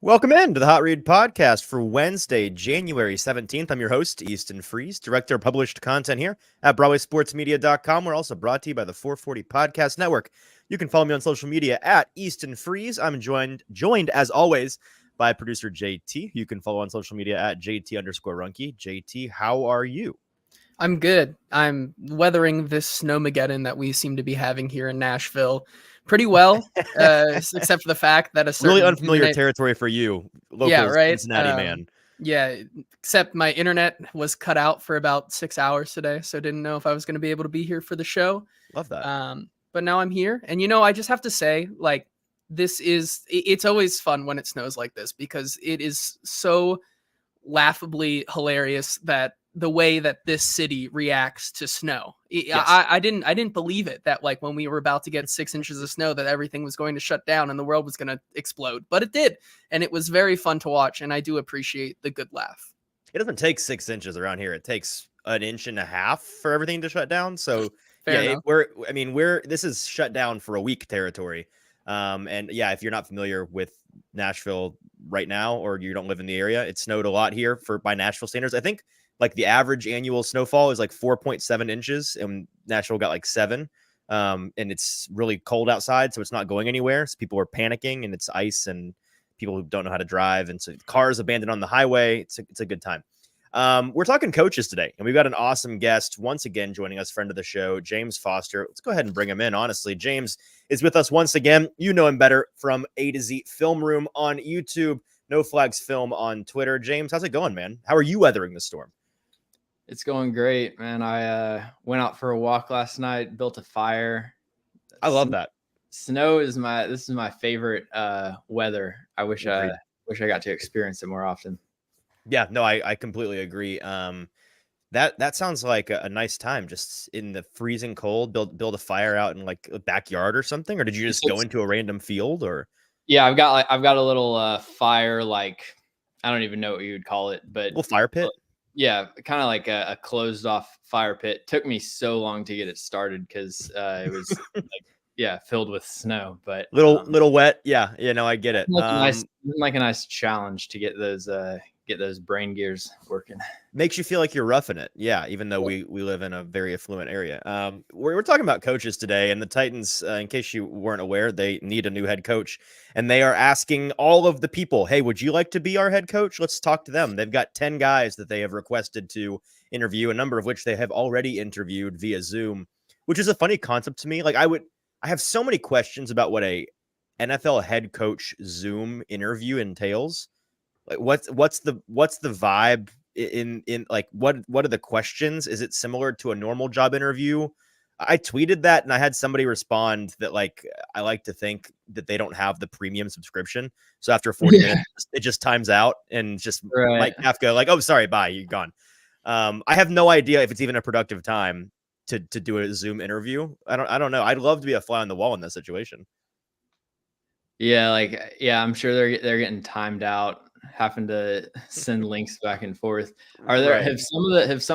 Welcome into the Hot Read Podcast for Wednesday, January 17th. I'm your host, Easton Freeze, director of published content here at BroadwaySportsMedia.com. We're also brought to you by the 440 Podcast Network. You can follow me on social media at Easton Freeze. I'm joined as always by producer JT. You can follow on social media at JT_Ruhnke. JT, how are you? I'm good. I'm weathering this snowmageddon that we seem to be having here in Nashville pretty well, except for the fact that a certain really unfamiliar territory for you, local Cincinnati man. Yeah, except my internet was cut out for about 6 hours today, so didn't know if I was going to be able to be here for the show. Love that. But now I'm here, and I just have to say, like, it's always fun when it snows like this because it is so laughably hilarious that the way that this city reacts to snow. Yes. I didn't believe it that, like, when we were about to get 6 inches of snow, that everything was going to shut down and the world was going to explode, but it did. And it was very fun to watch. And I do appreciate the good laugh. It doesn't take 6 inches around here. It takes 1.5 inches for everything to shut down. So this is shut down for a week territory. And yeah, if you're not familiar with Nashville right now, or you don't live in the area, it snowed a lot here by Nashville standards. I think like the average annual snowfall is like 4.7 inches, and Nashville got like 7. And it's really cold outside, so it's not going anywhere. So people are panicking, and it's ice, and people who don't know how to drive, and so cars abandoned on the highway. It's a good time. We're talking coaches today, and we've got an awesome guest once again joining us, friend of the show, James Foster. Let's go ahead and bring him in. Honestly, James is with us once again. You know him better from AtoZFilmRoom on YouTube, No Flags Film on Twitter. James, how's it going, man? How are you weathering the storm? It's going great, man. I went out for a walk last night, built a fire. I love that. Snow is my favorite weather. I wish I got to experience it more often. Yeah, no, I completely agree. That sounds like a nice time, just in the freezing cold, build a fire out in like a backyard or something. Or did you just go into a random field? Or yeah, I've got a little fire, like, I don't even know what you would call it, but a little fire pit. Yeah, kind of like a closed off fire pit. Took me so long to get it started because it was filled with snow, but little wet. Yeah, I get it. Like a nice challenge to get those brain gears working. Makes you feel like you're roughing it. Yeah, even though we live in a very affluent area. We're talking about coaches today, and the Titans, in case you weren't aware, they need a new head coach, and they are asking all of the people, hey, would you like to be our head coach? Let's talk to them. They've got 10 guys that they have requested to interview, a number of which they have already interviewed via Zoom, which is a funny concept to me. Like, I have so many questions about what a NFL head coach Zoom interview entails. Like, what's the vibe in like, what are the questions? Is it similar to a normal job interview? I tweeted that, and I had somebody respond that, like, I like to think that they don't have the premium subscription, so after 40 minutes it just times out, and just Mike Kafka, like, oh, sorry, bye, you're gone. I have no idea if it's even a productive time to do a Zoom interview. I don't know. I'd love to be a fly on the wall in this situation. Yeah, I'm sure they're getting timed out, having to send links back and forth. Have some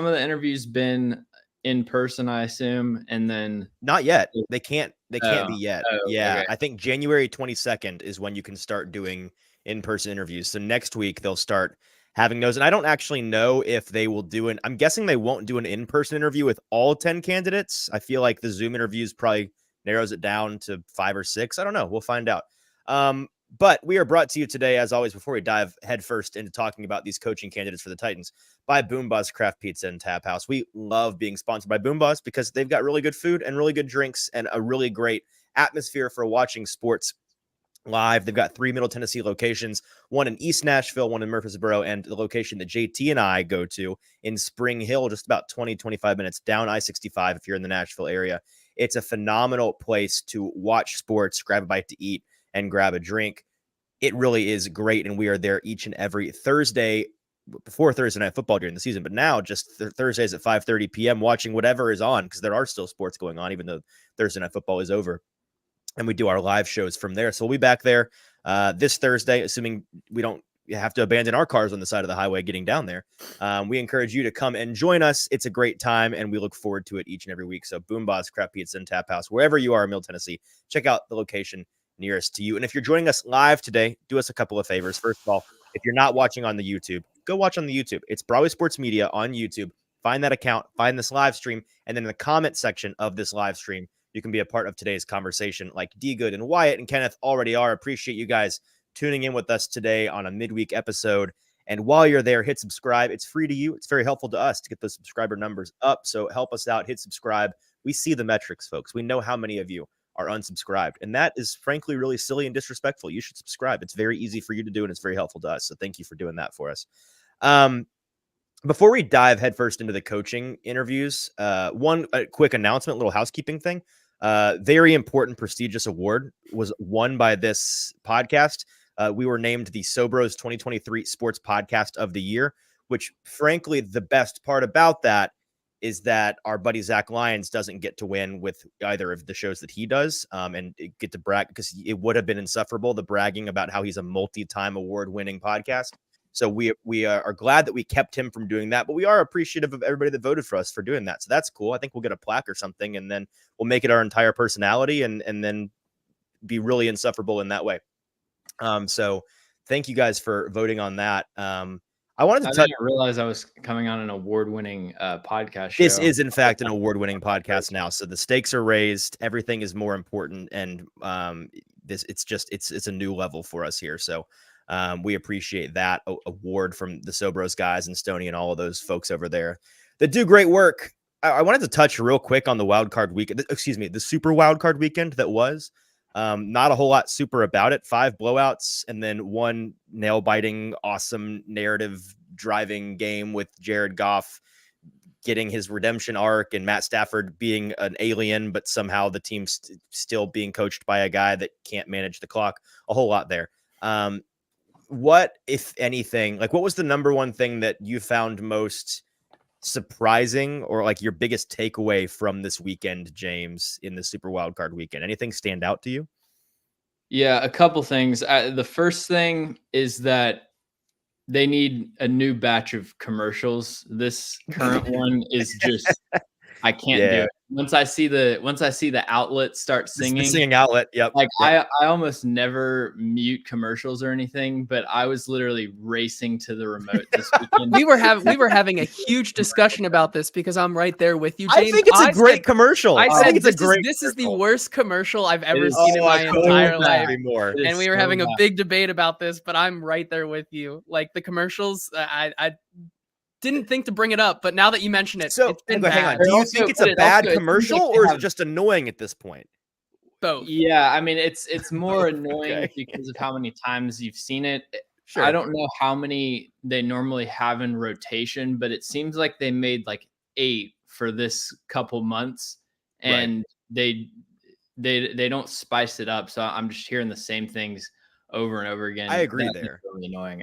of the interviews been in person, I assume? And then not yet. They can't be yet. Okay. I think January 22nd is when you can start doing in-person interviews. So next week they'll start having those. And I don't actually know if they will I'm guessing they won't do an in-person interview with all 10 candidates. I feel like the Zoom interviews probably narrows it down to 5 or 6. I don't know. We'll find out. But we are brought to you today, as always, before we dive headfirst into talking about these coaching candidates for the Titans, by Boom Boss Craft Pizza and Tap House. We love being sponsored by Boom Boss because they've got really good food and really good drinks and a really great atmosphere for watching sports live. They've got 3 Middle Tennessee locations, one in East Nashville, one in Murfreesboro, and the location that JT and I go to in Spring Hill, just about 20-25 minutes down I-65 if you're in the Nashville area. It's a phenomenal place to watch sports, grab a bite to eat, and grab a drink. It really is great, and we are there each and every Thursday before Thursday Night Football during the season, but now just Thursdays at 5:30 p.m. watching whatever is on, because there are still sports going on, even though Thursday Night Football is over, and we do our live shows from there. So we'll be back there this Thursday, assuming we don't have to abandon our cars on the side of the highway getting down there. We encourage you to come and join us. It's a great time, and we look forward to it each and every week. So Boom Boss, Craft Pizza, and Tap House, wherever you are in Middle Tennessee, check out the location nearest to you. And if you're joining us live today, do us a couple of favors. First of all, if you're not watching on the YouTube, go watch on the YouTube. It's Broadway Sports Media on YouTube. Find that account, find this live stream, and then in the comment section of this live stream, you can be a part of today's conversation like D Good and Wyatt and Kenneth already are. Appreciate you guys tuning in with us today on a midweek episode. And while you're there, hit subscribe. It's free to you. It's very helpful to us to get those subscriber numbers up. So help us out. Hit subscribe. We see the metrics, folks. We know how many of you are unsubscribed. And that is frankly really silly and disrespectful. You should subscribe. It's very easy for you to do, and it's very helpful to us. So thank you for doing that for us. Before we dive headfirst into the coaching interviews, a quick announcement, little housekeeping thing. Very important, prestigious award was won by this podcast. We were named the Sobros 2023 Sports Podcast of the Year, which frankly, the best part about that is that our buddy Zach Lyons doesn't get to win with either of the shows that he does and get to brag, because it would have been insufferable, the bragging about how he's a multi-time award-winning podcast. So we are glad that we kept him from doing that, but we are appreciative of everybody that voted for us for doing that. So that's cool. I think we'll get a plaque or something, and then we'll make it our entire personality and then be really insufferable in that way. So thank you guys for voting on that. I didn't realize I was coming on an award-winning podcast show. This is, in fact, an award-winning podcast now. So the stakes are raised. Everything is more important, and it's a new level for us here. So we appreciate that award from the Sobros guys and Stoney and all of those folks over there that do great work. I wanted to touch real quick on the the super wild card weekend that was. Not a whole lot super about it. 5 blowouts and then 1 nail-biting, awesome narrative driving game with Jared Goff getting his redemption arc and Matt Stafford being an alien, but somehow the team's still being coached by a guy that can't manage the clock. A whole lot there. What, if anything, what was the number one thing that you found most surprising or your biggest takeaway from this weekend, James, in the super wild card weekend? Anything stand out to you? Yeah, a couple things. The first thing is that they need a new batch of commercials. This current one is just, I can't do it. Once I see the outlet start singing, the singing outlet. Yep. I almost never mute commercials or anything, but I was literally racing to the remote this weekend. we were having a huge discussion about this because I'm right there with you, James. I think it's a great commercial. I said this is the worst commercial I've ever seen in my entire life. And we were having a big debate about this, but I'm right there with you. The commercials, I didn't think to bring it up, but now that you mention it, so it's been hang on. Do you think it's a bad commercial or is it just annoying at this point? Both. Yeah, I mean it's more annoying because of how many times you've seen it. Sure. I don't know how many they normally have in rotation, but it seems like they made 8 for this couple months, and they don't spice it up. So I'm just hearing the same things over and over again. I agree there. Really annoying.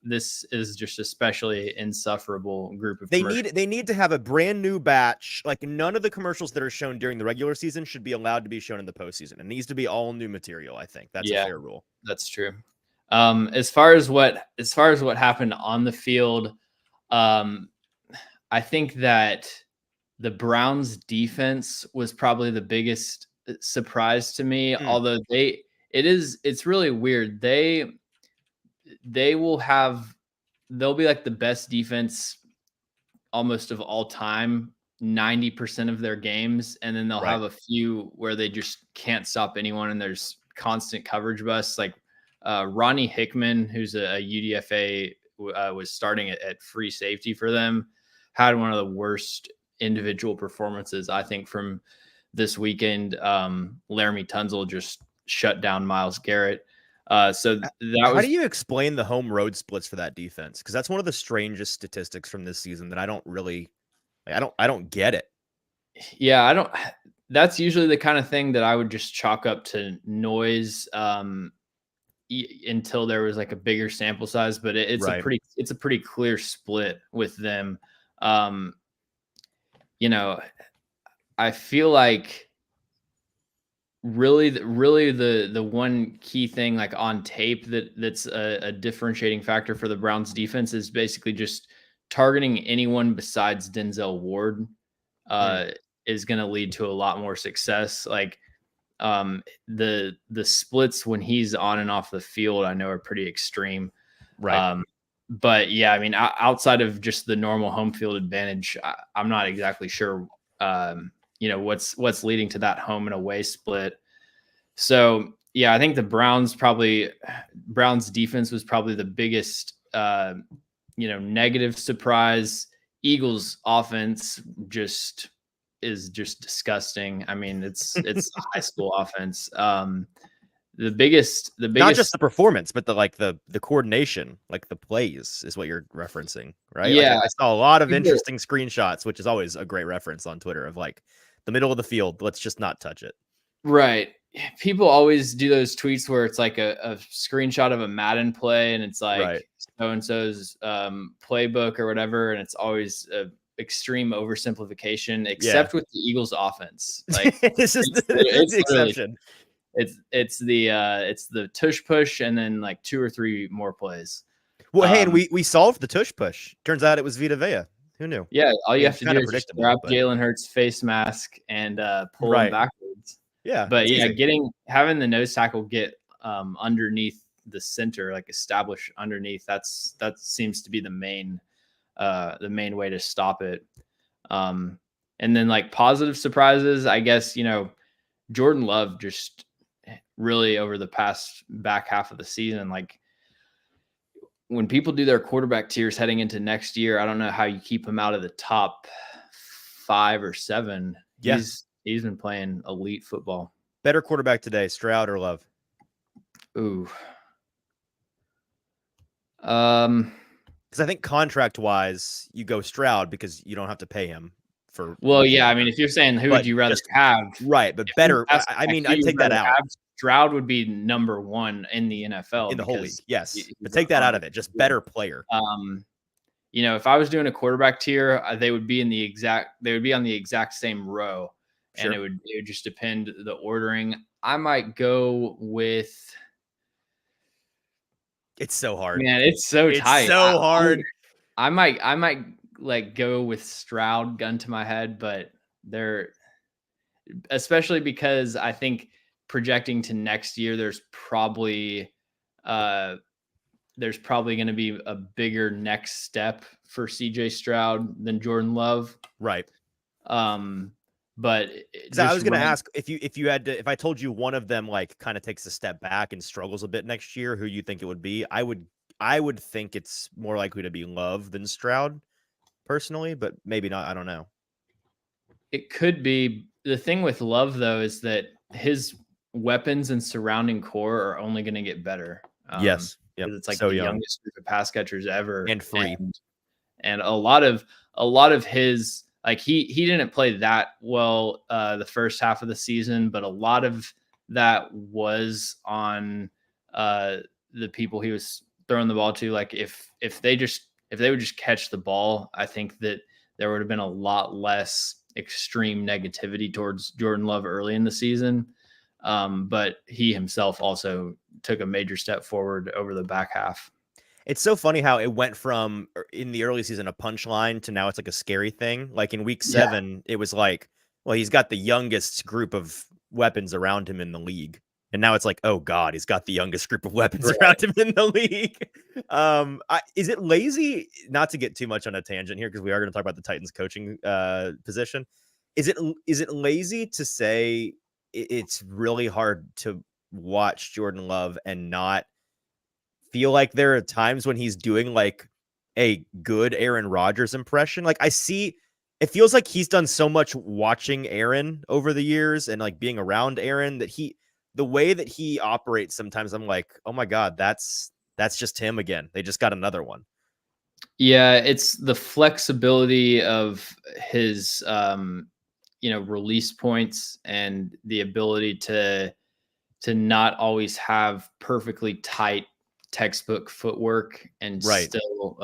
This is just especially insufferable group of. They need to have a brand new batch. None of the commercials that are shown during the regular season should be allowed to be shown in the postseason. It needs to be all new material. I think that's a fair rule. That's true. As far as what happened on the field, I think that the Browns defense was probably the biggest surprise to me. Although it's really weird. They'll be the best defense almost of all time, 90% of their games. And then they'll have a few where they just can't stop anyone. And there's constant coverage busts. Ronnie Hickman, who's a UDFA, was starting at free safety for them, had one of the worst individual performances, I think, from this weekend. Laramie Tunzel just shut down Myles Garrett. How do you explain the home road splits for that defense? Because that's one of the strangest statistics from this season that I don't really, I don't get it. Yeah, I don't. That's usually the kind of thing that I would just chalk up to noise until there was a bigger sample size. But it's a pretty clear split with them. I feel like. Really the one key thing on tape that's a differentiating factor for the Browns defense is basically just targeting anyone besides Denzel Ward is going to lead to a lot more success. The splits when he's on and off the field, I know, are pretty extreme. Right. But yeah, I mean, outside of just the normal home field advantage, I'm not exactly sure, what's leading to that home and away split. So yeah, I think the Browns defense was probably the biggest, negative surprise. Eagles offense is just disgusting. I mean, it's a high school offense. The biggest, not just the performance, but the coordination, like the plays is what you're referencing, right? Yeah. Like I saw a lot of interesting screenshots, which is always a great reference on Twitter of like the middle of the field. Let's just not touch it. Right. People always do those tweets where it's like a screenshot of a Madden play and it's like so-and-so's playbook or whatever. And it's always a extreme oversimplification, except with the Eagles offense. Like this is the exception. It's the tush push and then like 2 or 3 more plays. Well, hey, and we solved the tush push. Turns out it was Vita Vea. Who knew? Yeah, all you have to do is just grab Jalen Hurts' face mask and pull him backwards. Yeah, but yeah, having the nose tackle get underneath the center, like establish underneath, that seems to be the main way to stop it. And then like positive surprises, I guess, Jordan Love just really over the past back half of the season, like when people do their quarterback tiers heading into next year, I don't know how you keep him out of the top 5 or 7. Yeah. He's been playing elite football. Better quarterback today, Stroud or Love? Ooh. Because I think contract-wise, you go Stroud because you don't have to pay him for. Well, yeah, I mean, if you're saying who would you rather have, right? But better. I mean, I'd take that out. Stroud would be number 1 in the NFL in the whole league. Yes, but take that out of it. Just better player. If I was doing a quarterback tier, they would be on the exact same row, and it would just depend the ordering. I might go with. It's so hard, man. It's so tight. It's so hard. I might like go with Stroud, gun to my head, but especially because I think projecting to next year, there's probably going to be a bigger next step for CJ Stroud than Jordan Love. Right. But I was going to ask if I told you one of them like kind of takes a step back and struggles a bit next year, who you think it would be? I would think it's more likely to be Love than Stroud personally, but maybe not. I don't know. It could be. The thing with Love though, is that his weapons and surrounding core are only going to get better. Yes. Yep. It's like the youngest group of pass catchers ever, and free. And a lot of his, like he didn't play that well the first half of the season, but a lot of that was on the people he was throwing the ball to. Like if they would just catch the ball, I think that there would have been a lot less extreme negativity towards Jordan Love early in the season. But he himself also took a major step forward over the back half. It's so funny how it went from in the early season a punchline to now it's like a scary thing. Like in week 7, it was like, well, he's got the youngest group of weapons around him in the league. And now it's like, oh God, he's got the youngest group of weapons around him in the league. Is it lazy, not to get too much on a tangent here, because we are going to talk about the Titans coaching position. Is it lazy to say it's really hard to watch Jordan Love and not feel like there are times when he's doing like a good Aaron Rodgers impression? Like it feels like he's done so much watching Aaron over the years and like being around Aaron that the way that he operates, sometimes I'm like, oh my God, that's just him again. They just got another one. Yeah. It's the flexibility of his, release points and the ability to not always have perfectly tight textbook footwork and still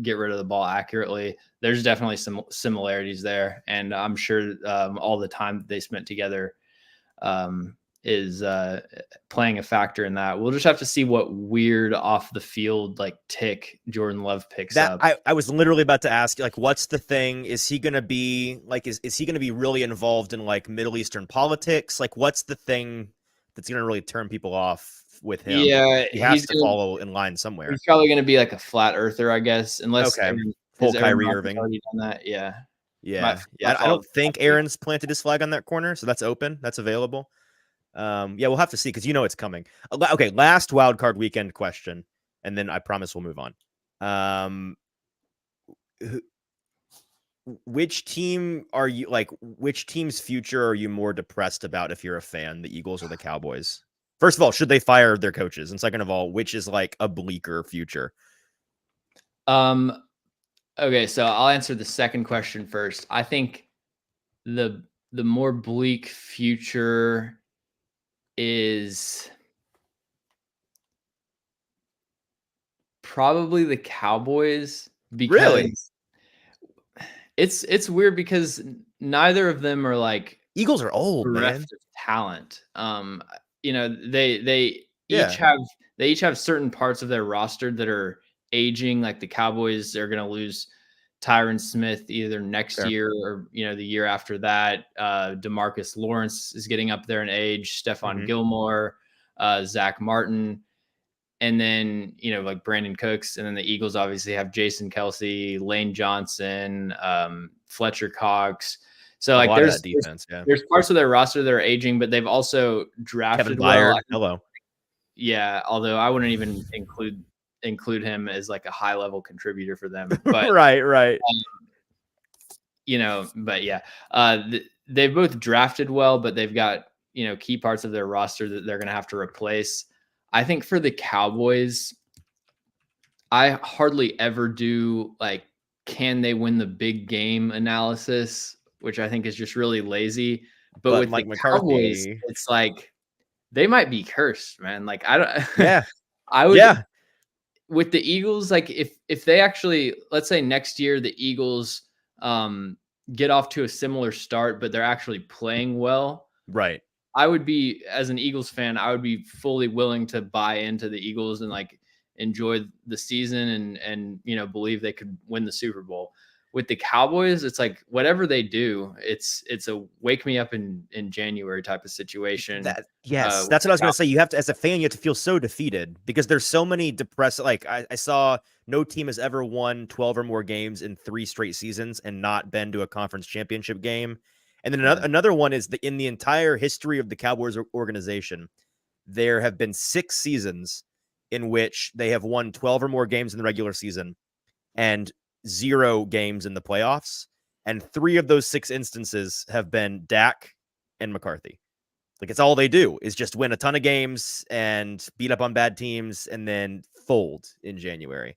get rid of the ball accurately. There's definitely some similarities there. And I'm sure all the time that they spent together is playing a factor in that. We'll just have to see what weird off the field like tick Jordan Love picks up. I was literally about to ask, like, what's the thing? Is he gonna be like, is he gonna be really involved in like Middle Eastern politics? Like, what's the thing that's gonna really turn people off with him? Yeah, he has to follow in line somewhere. He's probably gonna be like a flat earther, I guess, unless full Kyrie Irving already done that. Yeah. I don't think Aaron's planted his flag on that corner, so that's open. That's available. We'll have to see because it's coming. Okay, last wild card weekend question, and then I promise we'll move on. Which team are you like? Which team's future are you more depressed about if you're a fan, the Eagles or the Cowboys? First of all, should they fire their coaches? And second of all, which is like a bleaker future? Okay, so I'll answer the second question first. I think the more bleak future is probably the Cowboys, because really? It's weird because neither of them are like Eagles are old, man. Of talent. They each have certain parts of their roster that are aging. Like the Cowboys are going to lose Tyron Smith either next year or the year after that. DeMarcus Lawrence is getting up there in age. Stephon Gilmore, Zach Martin, and then like Brandon Cooks. And then the Eagles obviously have Jason Kelce, Lane Johnson, Fletcher Cox. So like there's defense, there's parts of their roster that are aging, but they've also drafted Kevin Byard. Hello. Yeah, although I wouldn't even include him as like a high level contributor for them. But right. But yeah, they've both drafted well, but they've got key parts of their roster that they're going to have to replace. I think for the Cowboys, I hardly ever do like, can they win the big game analysis, which I think is just really lazy. But with Mike McCarthy, Cowboys, it's like they might be cursed, man. Like I don't. Yeah, I would. Yeah. With the Eagles, like if they actually, let's say next year the Eagles get off to a similar start, but they're actually playing well, right? I would be, as an Eagles fan, I would be fully willing to buy into the Eagles and like enjoy the season and believe they could win the Super Bowl. With the Cowboys, it's like whatever they do, it's a wake me up in January type of situation. That's what I was going to say. You have to, as a fan, you have to feel so defeated because there's so many depressed. Like I saw no team has ever won 12 or more games in 3 straight seasons and not been to a conference championship game. And then another one is in the entire history of the Cowboys organization, there have been 6 seasons in which they have won 12 or more games in the regular season and 0 games in the playoffs. And 3 of those 6 instances have been Dak and McCarthy. Like it's all they do is just win a ton of games and beat up on bad teams and then fold in January,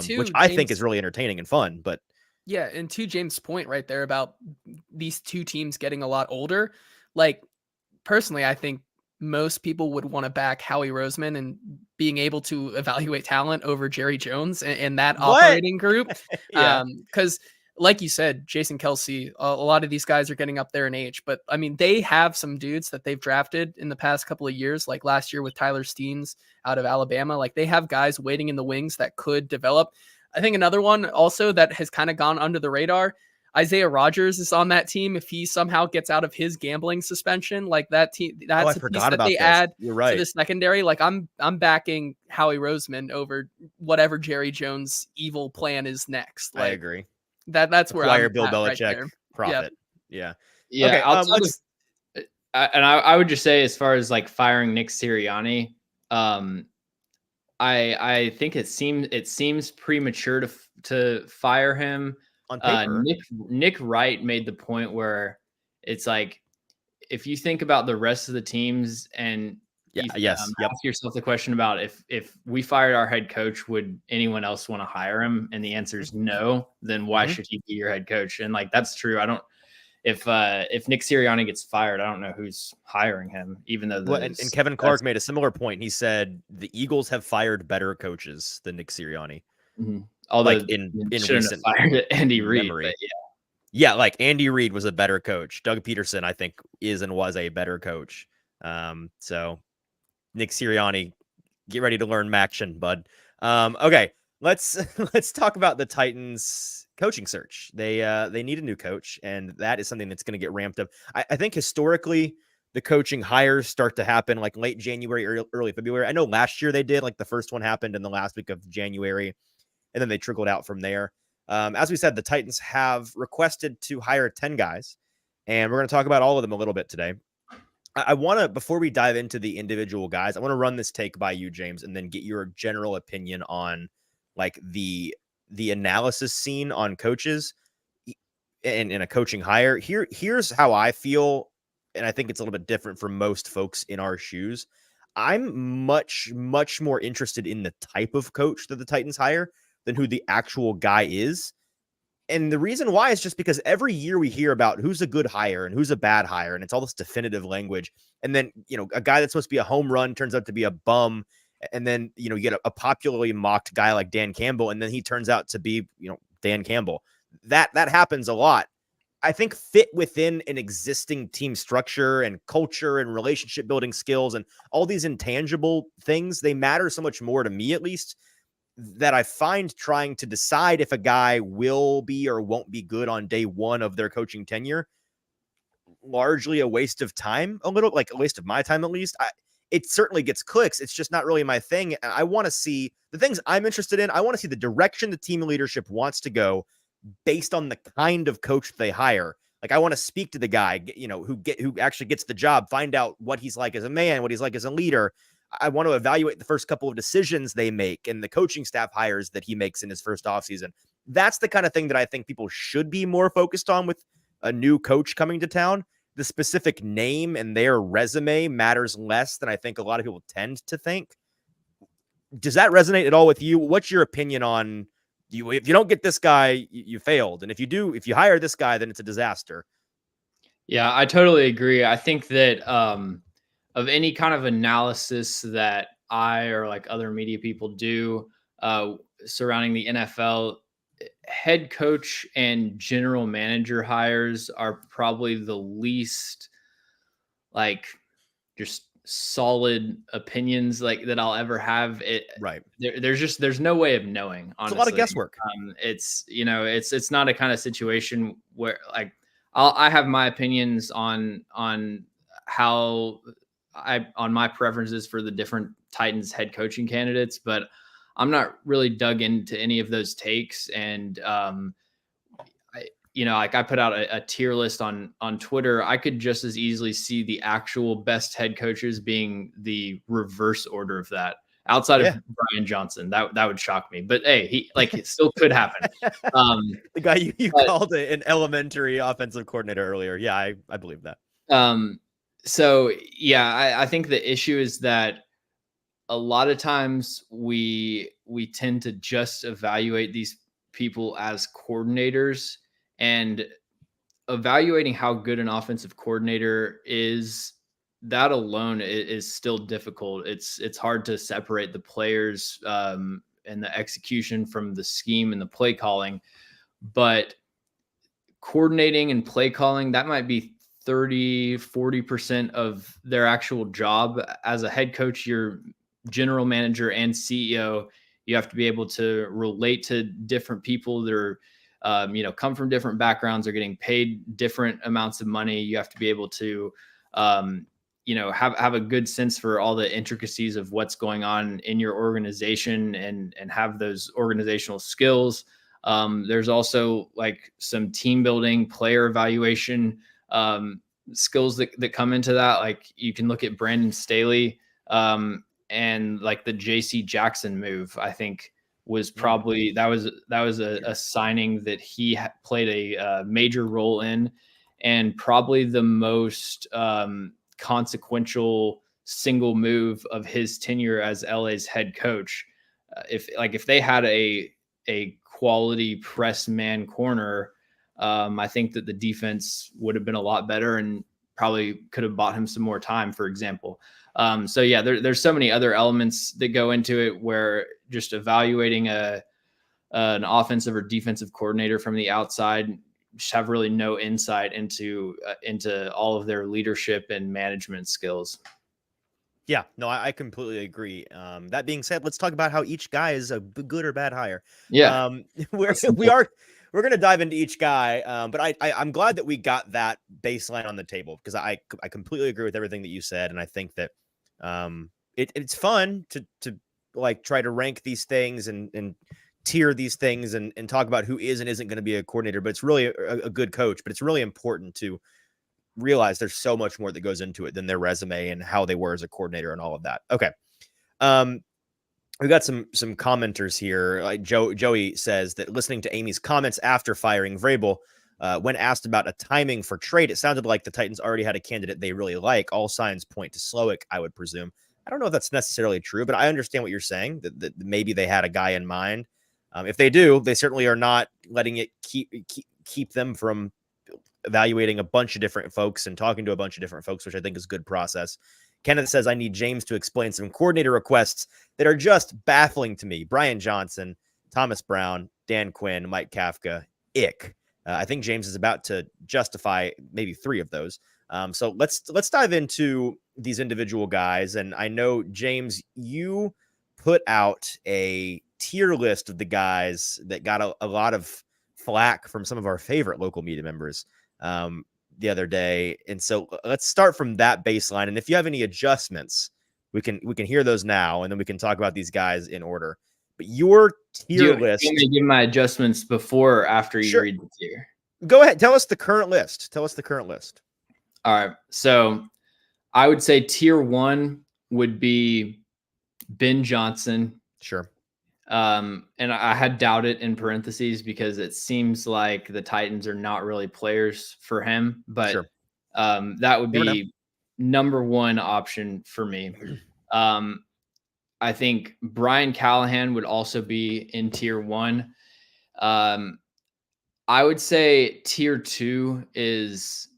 which I think is really entertaining and fun. But yeah, and to James' point right there about these 2 teams getting a lot older, like personally, I think most people would want to back Howie Roseman and being able to evaluate talent over Jerry Jones and that operating group. Because like you said, Jason Kelce, a lot of these guys are getting up there in age, but I mean, they have some dudes that they've drafted in the past couple of years, like last year with Tyler Steens out of Alabama. Like they have guys waiting in the wings that could develop. I think another one also that has kind of gone under the radar, Isaiah Rodgers is on that team. If he somehow gets out of his gambling suspension, like that team, that's a piece that they add to the secondary. Like I'm backing Howie Roseman over whatever Jerry Jones' evil plan is next. Like, I agree. That's where I'm Bill at Belichick right profit. Yeah. Okay. I would just say, as far as like firing Nick Sirianni, I think it seems premature to fire him. On paper. Nick Wright made the point where it's like, if you think about the rest of the teams and ask yourself the question about if we fired our head coach, would anyone else want to hire him? And the answer is no. Then why should he be your head coach? And like, that's true. If Nick Sirianni gets fired, I don't know who's hiring him, even though and Kevin Clark made a similar point. He said the Eagles have fired better coaches than Nick Sirianni. Mm-hmm. Although like in recent fired Andy Reid, like Andy Reid was a better coach. Doug Peterson, I think, is and was a better coach. So Nick Sirianni, get ready to learn Maction, bud. Okay, let's talk about the Titans coaching search. They need a new coach, and that is something that's going to get ramped up. I think historically the coaching hires start to happen like late January, early February. I know last year they did, like the first one happened in the last week of January, and then they trickled out from there. As we said, the Titans have requested to hire 10 guys, and we're going to talk about all of them a little bit today. I want to, before we dive into the individual guys, I want to run this take by you, James, and then get your general opinion on like the analysis scene on coaches and in a coaching hire. Here's how I feel, and I think it's a little bit different for most folks in our shoes. I'm much more interested in the type of coach that the Titans hire than who the actual guy is. And the reason why is just because every year we hear about who's a good hire and who's a bad hire, and it's all this definitive language. And then, a guy that's supposed to be a home run turns out to be a bum. And then, you get a popularly mocked guy like Dan Campbell, and then he turns out to be, Dan Campbell. That happens a lot. I think fit within an existing team structure and culture and relationship building skills and all these intangible things, they matter so much more to me, at least, that I find trying to decide if a guy will be or won't be good on day one of their coaching tenure largely a waste of time, a little like a waste of my time, at least. It certainly gets clicks. It's just not really my thing. I want to see the things I'm interested in. I want to see the direction the team leadership wants to go based on the kind of coach they hire. Like, I want to speak to the guy, who actually gets the job, find out what he's like as a man, what he's like as a leader. I want to evaluate the first couple of decisions they make and the coaching staff hires that he makes in his first offseason. That's the kind of thing that I think people should be more focused on with a new coach coming to town. The specific name and their resume matters less than I think a lot of people tend to think. Does that resonate at all with you? What's your opinion on you? If you don't get this guy, you failed. And if you hire this guy, then it's a disaster. Yeah, I totally agree. I think that, of any kind of analysis that I or like other media people do surrounding the NFL, head coach and general manager hires are probably the least like just solid opinions like that I'll ever have. Right. There's no way of knowing. Honestly, it's a lot of guesswork. It's not a kind of situation where like I have my opinions on how on my preferences for the different Titans head coaching candidates, but I'm not really dug into any of those takes. And, I put out a tier list on Twitter. I could just as easily see the actual best head coaches being the reverse order of that outside of Brian Johnson. That would shock me, but hey, it still could happen. The guy you called an elementary offensive coordinator earlier. Yeah, I believe that. So yeah, I think the issue is that a lot of times we tend to just evaluate these people as coordinators, and evaluating how good an offensive coordinator is, that alone is still difficult. It's hard to separate the players and the execution from the scheme and the play calling, but coordinating and play calling, that might be 30-40% of their actual job. As a head coach, you're general manager and CEO. You have to be able to relate to different people that are, come from different backgrounds, are getting paid different amounts of money. You have to be able to, have a good sense for all the intricacies of what's going on in your organization and have those organizational skills. There's also like some team building, player evaluation skills that come into that. Like you can look at Brandon Staley and like the JC Jackson move, I think was probably, that was a signing that he played a major role in, and probably the most consequential single move of his tenure as LA's head coach. If they had a quality press man corner, I think that the defense would have been a lot better and probably could have bought him some more time, for example. So yeah, there's so many other elements that go into it, where just evaluating an offensive or defensive coordinator from the outside, just have really no insight into all of their leadership and management skills. Yeah, no, I completely agree. That being said, let's talk about how each guy is a good or bad hire. Yeah, we're going to dive into each guy, but I'm glad that we got that baseline on the table, because I completely agree with everything that you said, and I think that it's fun to like try to rank these things and tier these things and talk about who is and isn't going to be a coordinator. But it's really a good coach. But it's really important to realize there's so much more that goes into it than their resume and how they were as a coordinator and all of that. Okay. We got some commenters here. Like Joey says that listening to Amy's comments after firing Vrabel, when asked about a timing for trade, it sounded like the Titans already had a candidate they really like. All signs point to Slowick, I would presume. I don't know if that's necessarily true, but I understand what you're saying, that maybe they had a guy in mind. If they do, they certainly are not letting it keep them from evaluating a bunch of different folks and talking to a bunch of different folks, which I think is a good process. Kenneth says, I need James to explain some coordinator requests that are just baffling to me. Brian Johnson, Thomas Brown, Dan Quinn, Mike Kafka, ick. I think James is about to justify maybe 3 of those. So let's dive into these individual guys. And I know, James, you put out a tier list of the guys that got a lot of flack from some of our favorite local media members the other day. And so let's start from that baseline. And if you have any adjustments, we can hear those now, and then we can talk about these guys in order. But your tier list. You want me to give my adjustments before or after you read the tier? Go ahead. Tell us the current list. All right. So I would say tier 1 would be Ben Johnson. Sure. And I had doubt it in parentheses because it seems like the Titans are not really players for him, but sure. That would be number 1 option for me. I think Brian Callahan would also be in tier 1. I would say tier 2 is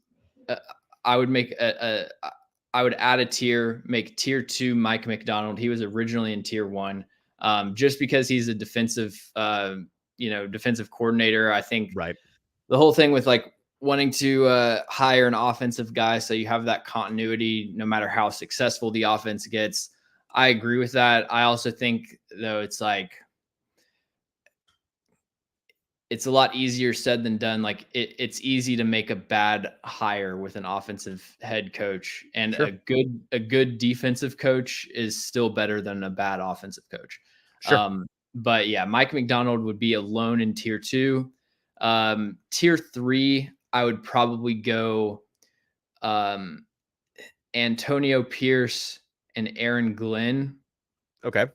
I would make I would add a tier, make tier 2 Mike McDonald. He was originally in tier 1. Just because he's a defensive coordinator. I think the whole thing with like wanting to hire an offensive guy so you have that continuity no matter how successful the offense gets. I agree with that. I also think, though, it's a lot easier said than done. Like it's easy to make a bad hire with an offensive head coach, and a good defensive coach is still better than a bad offensive coach. Sure. But yeah, Mike McDonald would be alone in tier 2. Tier 3, I would probably go Antonio Pierce and Aaron Glenn. Okay.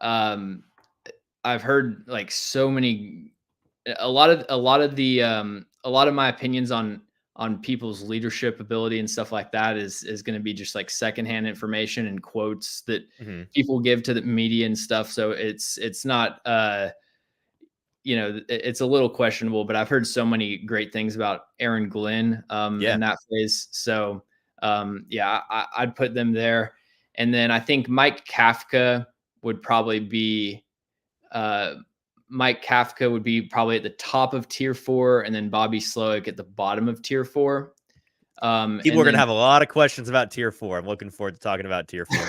I've heard like so many, a lot of my opinions on people's leadership ability and stuff like that is going to be just like secondhand information and quotes that people give to the media and stuff. So it's not, it's a little questionable, but I've heard so many great things about Aaron Glenn in that phase. So I'd put them there. And then I think Mike Kafka would probably be at the top of tier 4, and then Bobby Slowick at the bottom of tier 4. People are going to have a lot of questions about tier 4. I'm looking forward to talking about tier 4.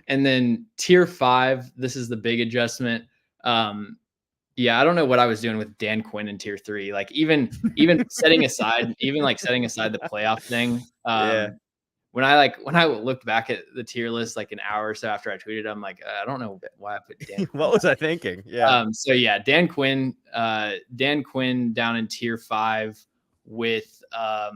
And then tier 5, this is the big adjustment. I don't know what I was doing with Dan Quinn in tier 3. Like even setting aside the playoff thing. When I looked back at the tier list like an hour or so after I tweeted, I'm like, I don't know why I put Dan Quinn. What was I thinking? Yeah. Dan Quinn down in tier 5 with I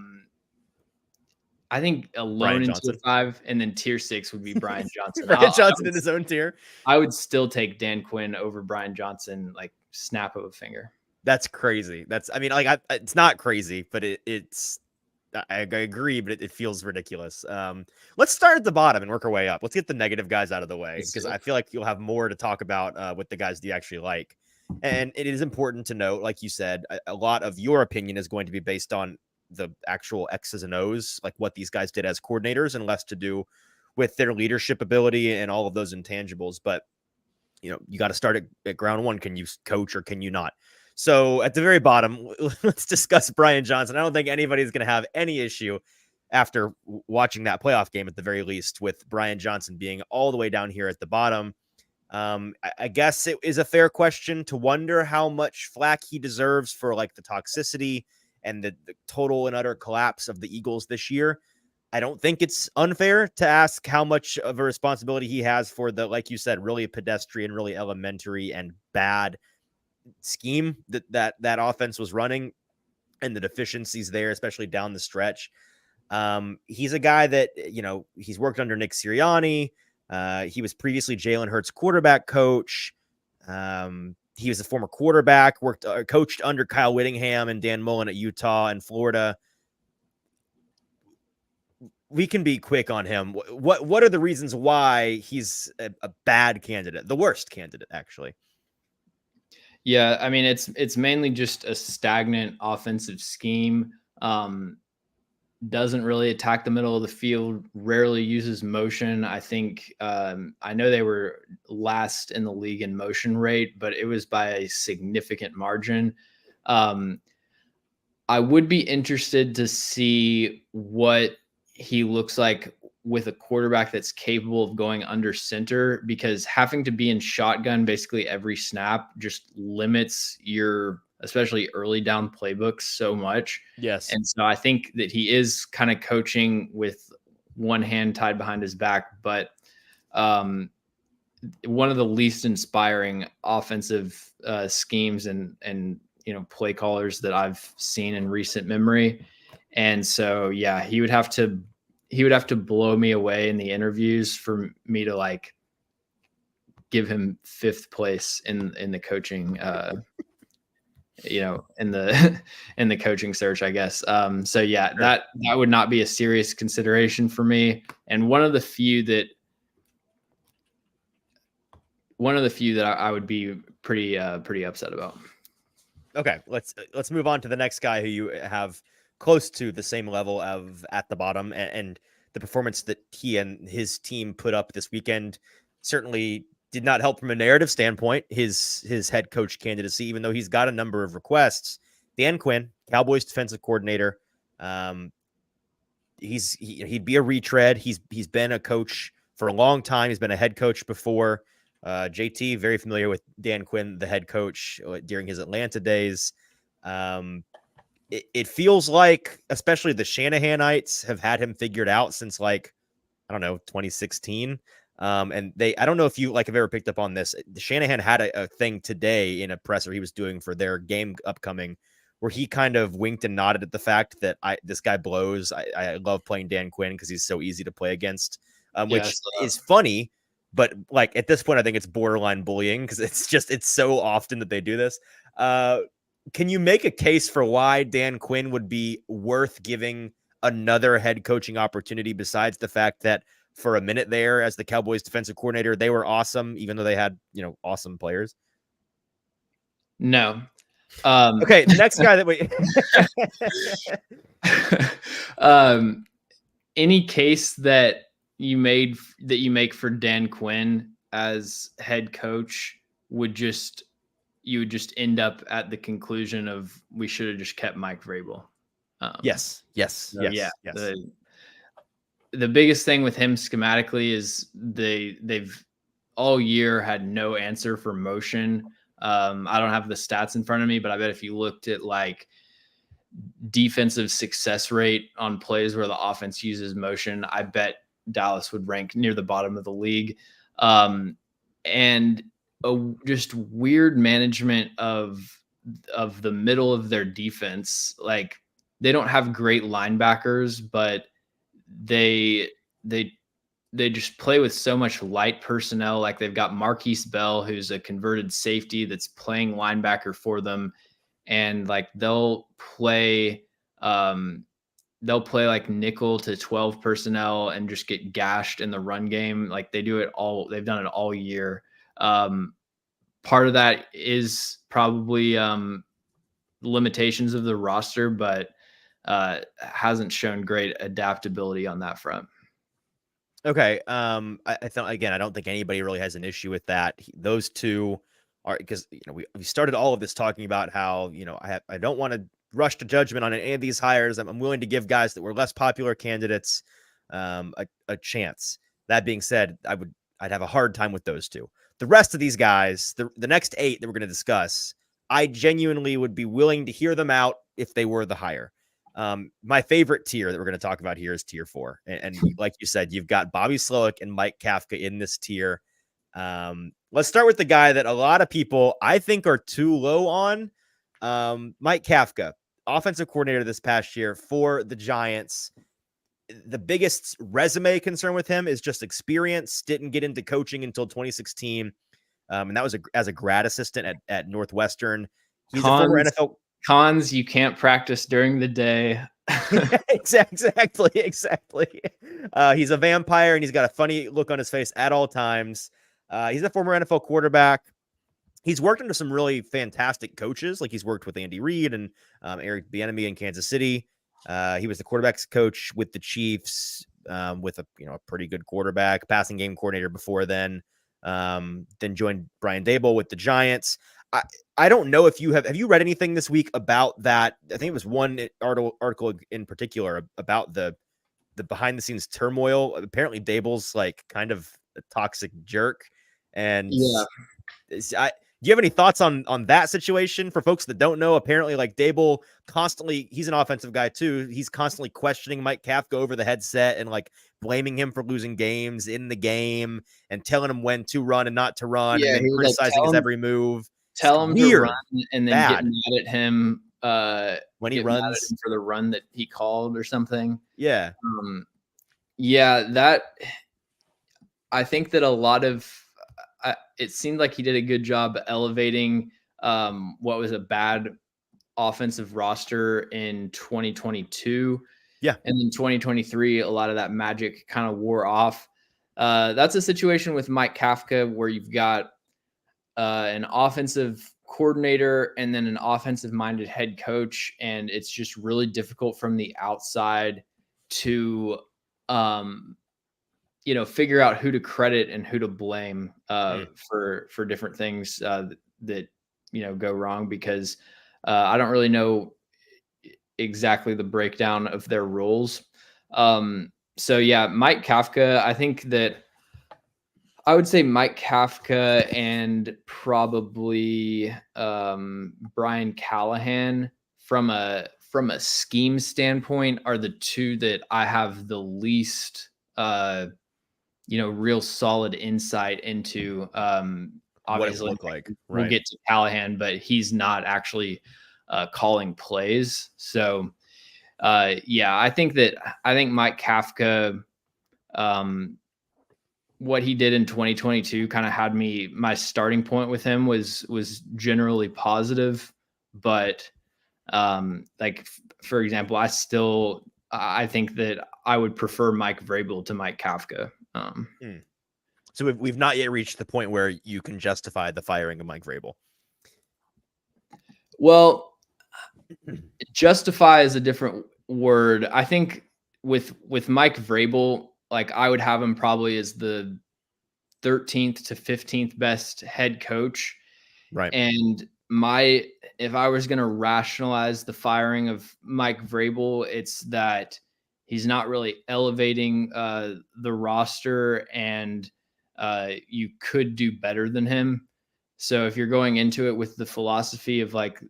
think alone in tier 5, and then tier 6 would be Brian Johnson. Brian Johnson in his own tier. I would still take Dan Quinn over Brian Johnson, like snap of a finger. That's crazy. It's not crazy, but it's. I agree, but it feels ridiculous. Let's start at the bottom and work our way up. Let's get the negative guys out of the way, because I feel like you'll have more to talk about with the guys do you actually like. And it is important to note, like you said, a lot of your opinion is going to be based on the actual X's and O's, like what these guys did as coordinators, and less to do with their leadership ability and all of those intangibles. But, you got to start at ground 1. Can you coach or can you not? So at the very bottom, let's discuss Brian Johnson. I don't think anybody's going to have any issue after watching that playoff game, at the very least, with Brian Johnson being all the way down here at the bottom. I guess it is a fair question to wonder how much flack he deserves for like the toxicity and the total and utter collapse of the Eagles this year. I don't think it's unfair to ask how much of a responsibility he has for the, like you said, really pedestrian, really elementary and bad scheme that offense was running, and the deficiencies there, especially down the stretch. He's a guy that, he's worked under Nick Sirianni. He was previously Jalen Hurts' quarterback coach. He was a former quarterback, coached under Kyle Whittingham and Dan Mullen at Utah and Florida. We can be quick on him. What are the reasons why he's a bad candidate? The worst candidate, actually. Yeah, I mean, it's mainly just a stagnant offensive scheme. Doesn't really attack the middle of the field, rarely uses motion. I think I know they were last in the league in motion rate, but it was by a significant margin. I would be interested to see what he looks like with a quarterback that's capable of going under center, because having to be in shotgun basically every snap just limits your, especially early down playbooks, so much. Yes. And so I think that he is kind of coaching with one hand tied behind his back, but one of the least inspiring offensive schemes and play callers that I've seen in recent memory. And so, yeah, he would have to blow me away in the interviews for me to like give him 5th place in the coaching, in the coaching search, I guess. So yeah, sure. that would not be a serious consideration for me. And one of the few that I would be pretty upset about. Okay, let's move on to the next guy who you have close to the same level of at the bottom, and the performance that he and his team put up this weekend certainly did not help from a narrative standpoint, his head coach candidacy, even though he's got a number of requests. Dan Quinn, Cowboys defensive coordinator. He'd be a retread. He's been a coach for a long time. He's been a head coach before. JT, very familiar with Dan Quinn, the head coach during his Atlanta days. It feels like, especially the Shanahanites have had him figured out since 2016. And I don't know if you have ever picked up on this. Shanahan had a thing today in a presser he was doing for their game upcoming, where he kind of winked and nodded at the fact that this guy blows. I love playing Dan Quinn because he's so easy to play against, which is funny. But at this point, I think it's borderline bullying because it's so often that they do this. Can you make a case for why Dan Quinn would be worth giving another head coaching opportunity, besides the fact that for a minute there as the Cowboys defensive coordinator, they were awesome, even though they had, awesome players? No. Okay. The next guy that any case that you make for Dan Quinn as head coach you would just end up at the conclusion of we should have just kept Mike Vrabel. Yes. The biggest thing with him schematically is they've all year had no answer for motion. I don't have the stats in front of me, but I bet if you looked at defensive success rate on plays where the offense uses motion, I bet Dallas would rank near the bottom of the league. And just weird management of the middle of their defense. They don't have great linebackers, but they just play with so much light personnel. They've got Marquise Bell, who's a converted safety that's playing linebacker for them. And they'll play nickel to 12 personnel and just get gashed in the run game. They've done it all year. Part of that is probably limitations of the roster, but hasn't shown great adaptability on that front. Okay. I thought, again, I don't think anybody really has an issue with that. Those two because we started all of this talking about how I don't want to rush to judgment on any of these hires. I'm willing to give guys that were less popular candidates a chance. That being said, I'd have a hard time with those two. The rest of these guys, the next 8 that we're going to discuss, I genuinely would be willing to hear them out if they were the hire. My favorite tier that we're going to talk about here is tier 4. And like you said, you've got Bobby Slowick and Mike Kafka in this tier. Let's start with the guy that a lot of people, I think, are too low on. Mike Kafka, offensive coordinator this past year for the Giants. The biggest resume concern with him is just experience. Didn't get into coaching until 2016. And that was as a grad assistant at Northwestern. He's a former NFL. Cons, you can't practice during the day. Exactly. He's a vampire, and he's got a funny look on his face at all times. He's a former NFL quarterback. He's worked under some really fantastic coaches. Like he's worked with Andy Reid and Eric Bieniemy in Kansas City. He was the quarterback's coach with the Chiefs, with a pretty good quarterback, passing game coordinator before then. Then joined Brian Daboll with the Giants. I don't know if have you read anything this week about that? I think it was one article in particular about the behind the scenes turmoil. Apparently Daboll's like kind of a toxic jerk. And do you have any thoughts on that situation? For folks that don't know, apparently like Daboll constantly, he's an offensive guy too. He's constantly questioning Mike Kafka over the headset and like blaming him for losing games in the game and telling him when to run and not to run, and then criticizing his every move. Tell him to run and then get mad at him when he runs for the run that he called or something. Yeah. That I think that a lot of it seemed like he did a good job elevating what was a bad offensive roster in 2022. Yeah. And in 2023, a lot of that magic kind of wore off. That's a situation with Mike Kafka where you've got an offensive coordinator and then an offensive minded head coach. And it's just really difficult from the outside to, figure out who to credit and who to blame for different things that go wrong, because I don't really know exactly the breakdown of their roles. So yeah, Mike Kafka, I think that I would say Mike Kafka and probably Brian Callahan from a scheme standpoint are the two that I have the least real solid insight into. Obviously, look like we'll get to Callahan, but he's not actually calling plays. So I think Mike Kafka, what he did in 2022 kind of had my starting point with him was generally positive, but for example, I think that I would prefer Mike Vrabel to Mike Kafka. So we've not yet reached the point where you can justify the firing of Mike Vrabel. Well, justify is a different word. I think with Mike Vrabel, like I would have him probably as the 13th to 15th best head coach. Right. And if I was going to rationalize the firing of Mike Vrabel, it's that he's not really elevating the roster, and you could do better than him. So if you're going into it with the philosophy of like,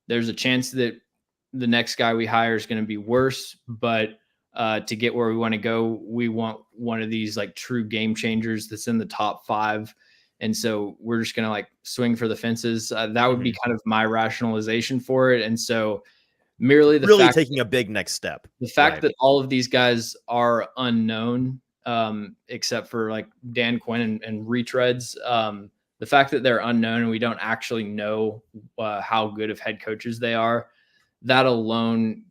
there's a chance that the next guy we hire is going to be worse, but to get where we want to go, we want one of these like true game changers that's in the top 5. And so we're just going to like swing for the fences. That would be kind of my rationalization for it. And so merely the really fact taking a big next step. The fact that all of these guys are unknown, except for like Dan Quinn and retreads, the fact that they're unknown and we don't actually know how good of head coaches they are, that alone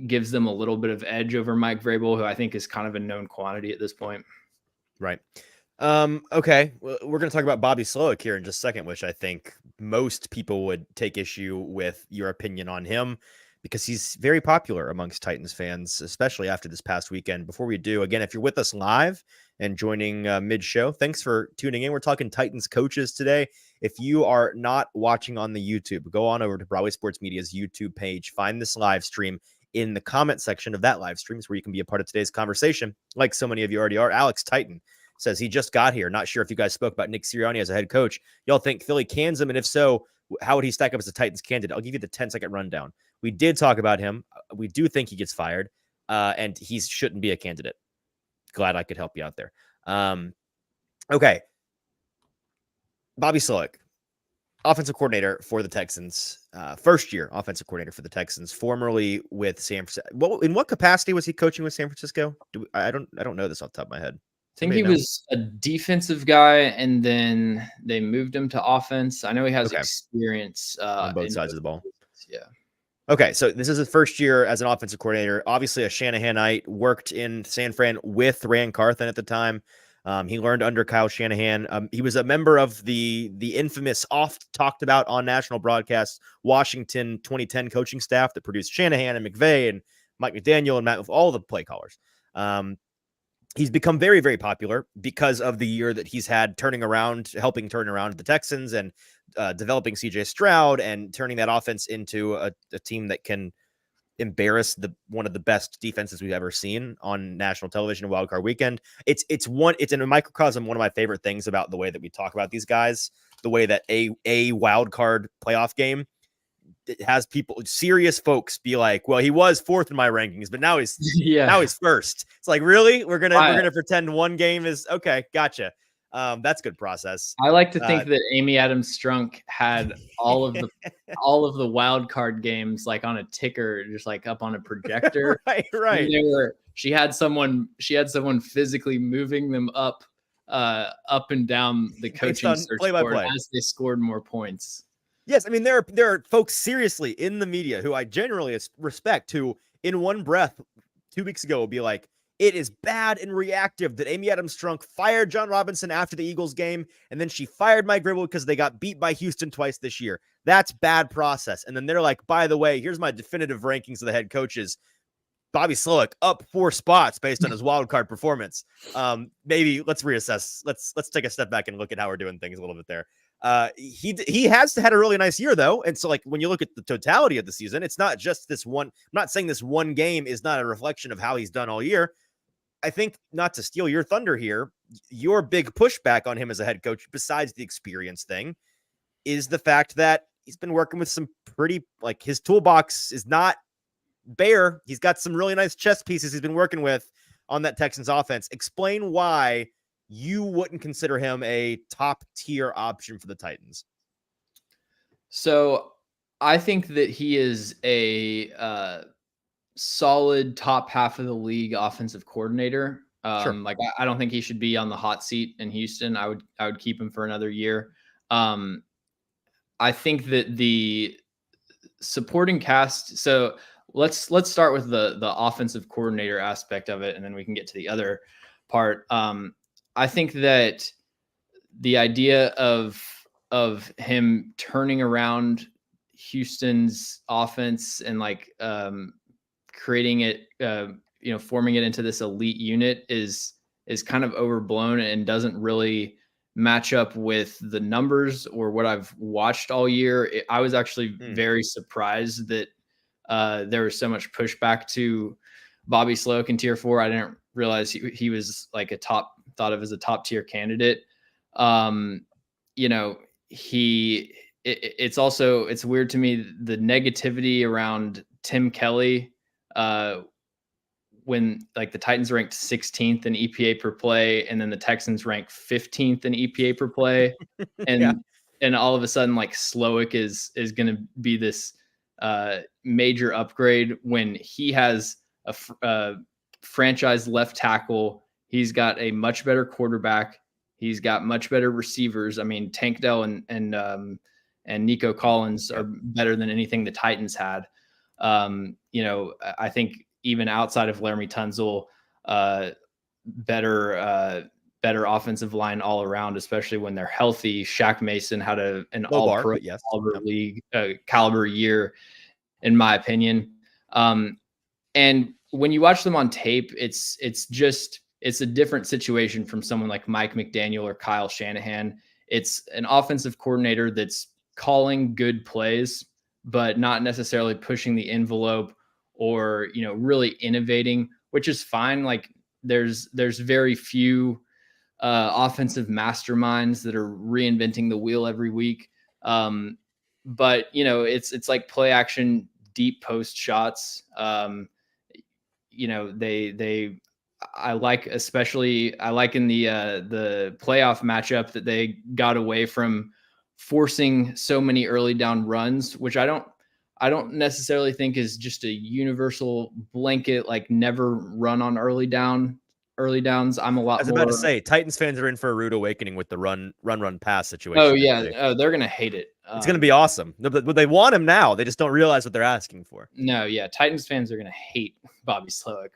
gives them a little bit of edge over Mike Vrabel, who I think is kind of a known quantity at this point. Right. Okay. Well, we're going to talk about Bobby Slowick here in just a second, which I think most people would take issue with your opinion on him. because he's very popular amongst Titans fans, especially after this past weekend. Before we do, again, if you're with us live and joining mid-show, thanks for tuning in. We're talking Titans coaches today. If you are not watching on the YouTube, go on over to Broadway Sports Media's YouTube page, find this live stream. In the comment section of that live stream is where you can be a part of today's conversation, like so many of you already are. Alex Titan says he just got here. Not sure if you guys spoke about Nick Sirianni as a head coach. Y'all think Philly cans him? And if so, how would he stack up as a Titans candidate? I'll give you the 10-second rundown. We did talk about him. We do think he gets fired, and he shouldn't be a candidate. Glad I could help you out there. Okay. Bobby Slowick, offensive coordinator for the Texans, first year offensive coordinator for the Texans, formerly with San Francisco. In what capacity was he coaching with San Francisco? I don't know this off the top of my head. I think he was a defensive guy, and then they moved him to offense. I know he has experience on both sides of the ball. Yeah. Okay, so this is his first year as an offensive coordinator. Obviously, a Shanahanite, worked in San Fran with Ran Carthon at the time. He learned under Kyle Shanahan. He was a member of the infamous, oft talked about on national broadcasts, Washington 2010 coaching staff that produced Shanahan and McVay and Mike McDaniel and Matt, all the play callers. He's become very, very popular because of the year that he's had helping turn around the Texans and developing CJ Stroud and turning that offense into a team that can embarrass one of the best defenses we've ever seen on national television in Wild Card Weekend. It's in a microcosm. One of my favorite things about the way that we talk about these guys, the way that a wild card playoff game, it has serious folks be like, well, he was fourth in my rankings, but now he's now he's first. It's like, really? We're gonna pretend one game is okay. Gotcha. That's good process. I like to think that Amy Adams Strunk had all of the wild card games like on a ticker, just like up on a projector. right. She had someone physically moving them up and down the coaching search board as they scored more points. Yes, I mean there are folks seriously in the media who I generally respect who, in one breath, 2 weeks ago will be like, it is bad and reactive that Amy Adams Strunk fired John Robinson after the Eagles game, and then she fired Mike Gribble because they got beat by Houston twice this year. That's bad process. And then they're like, by the way, here's my definitive rankings of the head coaches. Bobby Slowick up 4 spots based on his wild card performance. Maybe let's reassess. Let's take a step back and look at how we're doing things a little bit there. He has had a really nice year though. And so like when you look at the totality of the season, it's not just this one. I'm not saying this one game is not a reflection of how he's done all year. I think, not to steal your thunder here, your big pushback on him as a head coach, besides the experience thing, is the fact that he's been working with some pretty, like, his toolbox is not bare. He's got some really nice chess pieces he's been working with on that Texans offense. Explain why you wouldn't consider him a top tier option for the Titans. So I think that he is a solid top half of the league offensive coordinator. Sure. Like I don't think he should be on the hot seat in Houston. I would keep him for another year. I think that the supporting cast. So let's start with the offensive coordinator aspect of it, and then we can get to the other part. I think that the idea of him turning around Houston's offense and like creating it, forming it into this elite unit is kind of overblown and doesn't really match up with the numbers or what I've watched all year. I was actually very surprised that there was so much pushback to Bobby Slowick in tier 4. I didn't realize he was like thought of as a top tier candidate. It's weird to me, the negativity around Tim Kelly, when like the Titans ranked 16th in EPA per play, and then the Texans ranked 15th in EPA per play. And, and all of a sudden like Slowick is going to be this major upgrade when he has a franchise left tackle. He's got a much better quarterback. He's got much better receivers. I mean, Tank Dell and Nico Collins are better than anything the Titans had. I think even outside of Laramie Tunzel, better offensive line all around, especially when they're healthy. Shaq Mason had an all-pro league caliber year, in my opinion. And when you watch them on tape, it's a different situation from someone like Mike McDaniel or Kyle Shanahan. It's an offensive coordinator that's calling good plays, but not necessarily pushing the envelope or, really innovating, which is fine. Like there's very few offensive masterminds that are reinventing the wheel every week. But it's like play action, deep post shots. I like in the playoff matchup that they got away from forcing so many early down runs, which I don't necessarily think is just a universal blanket, like never run on early downs. I'm a lot. I was about to say Titans fans are in for a rude awakening with the run pass situation. Oh yeah, they're gonna hate it. It's gonna be awesome. But they want him now. They just don't realize what they're asking for. No, yeah, Titans fans are gonna hate Bobby Slowick.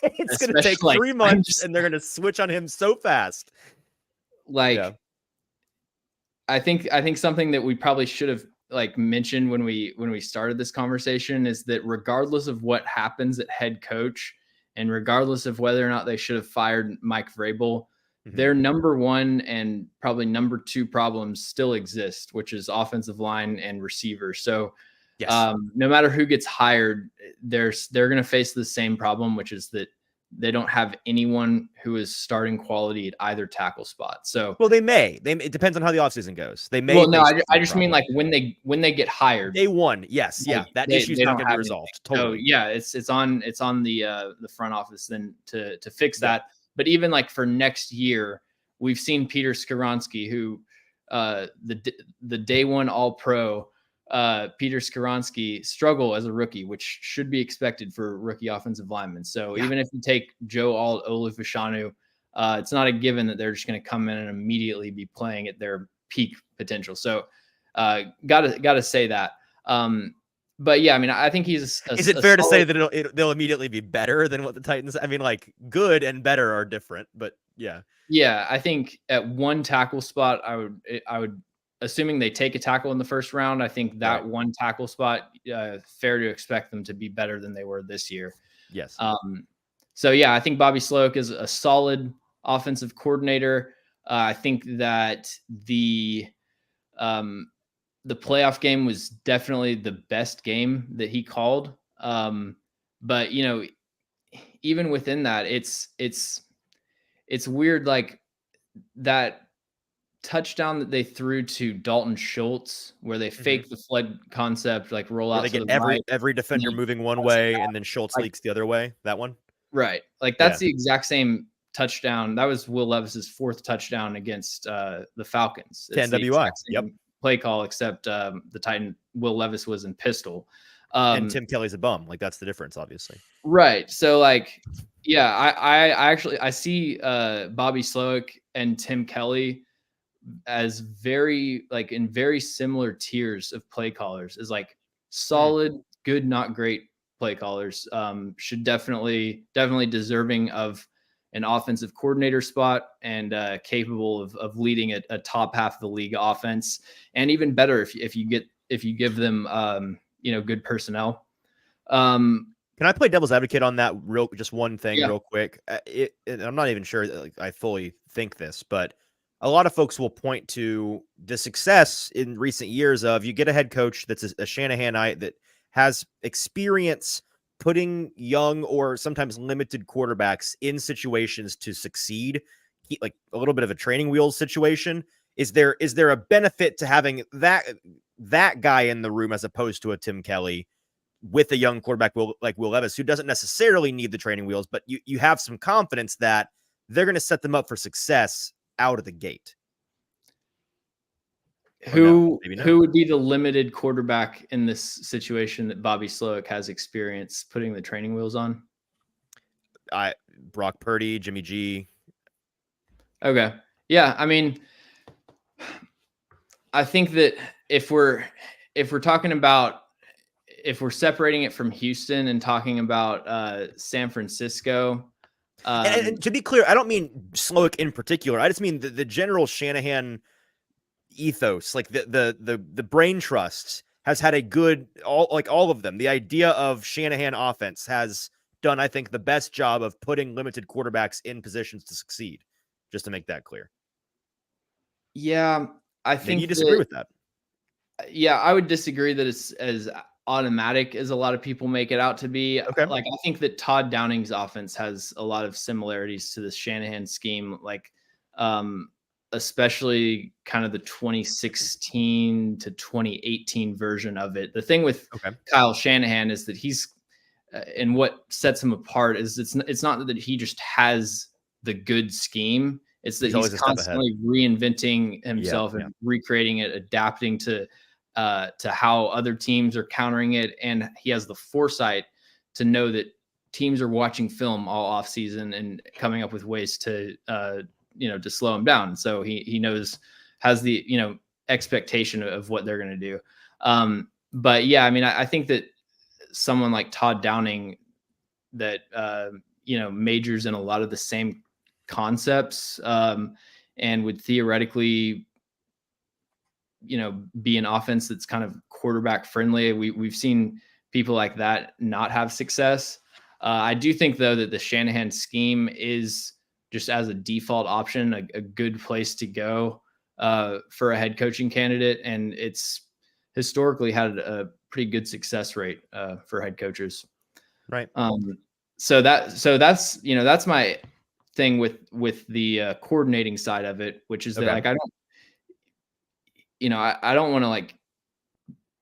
It's gonna take 3 months, and they're gonna switch on him so fast. I think something that we probably should have mentioned when we started this conversation is that regardless of what happens at head coach, and regardless of whether or not they should have fired Mike Vrabel, their number one and probably number two problems still exist, which is offensive line and receiver. So no matter who gets hired, they're going to face the same problem, which is that they don't have anyone who is starting quality at either tackle spot. So, well, it depends on how the offseason goes. They may. Well, no, I just mean like when they get hired. Day one, yes, yeah, that issue's not going to be resolved. Totally. So, yeah, it's on the front office then to fix that. But even like for next year, we've seen Peter Skoronski, who the day one All Pro. Peter Skoronski struggle as a rookie, which should be expected for rookie offensive linemen. So even if you take Joe Olufashanu, it's not a given that they're just going to come in and immediately be playing at their peak potential. So gotta say that. But yeah, I mean, I think he's. Is it fair to say that they'll immediately be better than what the Titans? I mean, like good and better are different, but yeah. Yeah, I think at one tackle spot, I would. Assuming they take a tackle in the first round, I think that one tackle spot, fair to expect them to be better than they were this year. Yes. So yeah, I think Bobby Slowick is a solid offensive coordinator. I think that the playoff game was definitely the best game that he called. But even within that, it's weird, like that touchdown that they threw to Dalton Schultz, where they fake the flood concept, like roll out. They get every defender moving one way, and then Schultz leaks the other way. That one, right? Like that's the exact same touchdown. That was Will Levis's fourth touchdown against the Falcons. It's NWI. Yep. Play call, except the Titan Will Levis was in pistol, and Tim Kelly's a bum. Like that's the difference, obviously. Right. So like, yeah, I see Bobby Slowick and Tim Kelly as very in very similar tiers of play callers, is like solid, good, not great play callers. Should definitely deserving of an offensive coordinator spot and capable of leading a top half of the league offense, and even better if you give them good personnel. Can I play devil's advocate on that just one thing real quick? I'm not even sure that I fully think this, but a lot of folks will point to the success in recent years of you get a head coach that's a Shanahanite that has experience putting young or sometimes limited quarterbacks in situations to succeed, like a little bit of a training wheels situation. Is there a benefit to having that guy in the room as opposed to a Tim Kelly with a young quarterback like Will Levis, who doesn't necessarily need the training wheels, but you have some confidence that they're going to set them up for success out of the gate? Who would be the limited quarterback in this situation that Bobby Slowick has experience putting the training wheels on? Brock Purdy, Jimmy G. Okay. Yeah. I mean, I think that if we're talking about, if we're separating it from Houston and talking about San Francisco, and to be clear, I don't mean Slowick in particular. I just mean the general Shanahan ethos, like the brain trust has had a good all of them. The idea of Shanahan offense has done, I think, the best job of putting limited quarterbacks in positions to succeed. Just to make that clear. Yeah, I think maybe you disagree with that. Yeah, I would disagree that it's as automatic as a lot of people make it out to be. Okay. Like, I think that Todd Downing's offense has a lot of similarities to the Shanahan scheme, like, especially kind of the 2016 to 2018 version of it. The thing with Kyle Shanahan is that he's, and what sets him apart is it's not that he just has the good scheme. It's that he's constantly reinventing himself and recreating it, adapting to how other teams are countering it. And he has the foresight to know that teams are watching film all off season and coming up with ways to, to slow him down. So he has the, expectation of what they're going to do. But yeah, I mean, I think that someone like Todd Downing that, majors in a lot of the same concepts, and would theoretically, be an offense that's kind of quarterback friendly. We've seen people like that not have success. I do think, though, that the Shanahan scheme is just as a default option, a good place to go for a head coaching candidate. And it's historically had a pretty good success rate for head coaches. Right. So that's my thing with the coordinating side of it, which is that like I don't want to like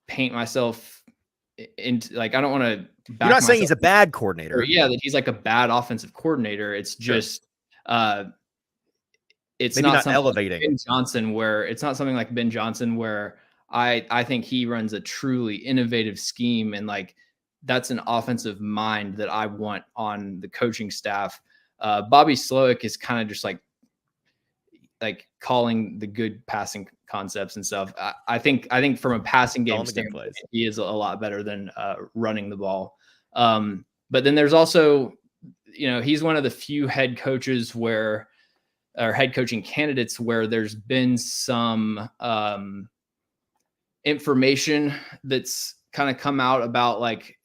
paint myself into like I don't want to. You're not saying he's a bad coordinator. Yeah, that he's like a bad offensive coordinator. It's just it's maybe not something elevating like Ben Johnson, where it's not something like Ben Johnson where I think he runs a truly innovative scheme, and like that's an offensive mind that I want on the coaching staff. Bobby Slowick is kind of just like calling the good passing concepts and stuff. I think from a passing game standpoint, he is a lot better than running the ball. But then there's also, he's one of the few head coaches or head coaching candidates where there's been some information that's kind of come out about like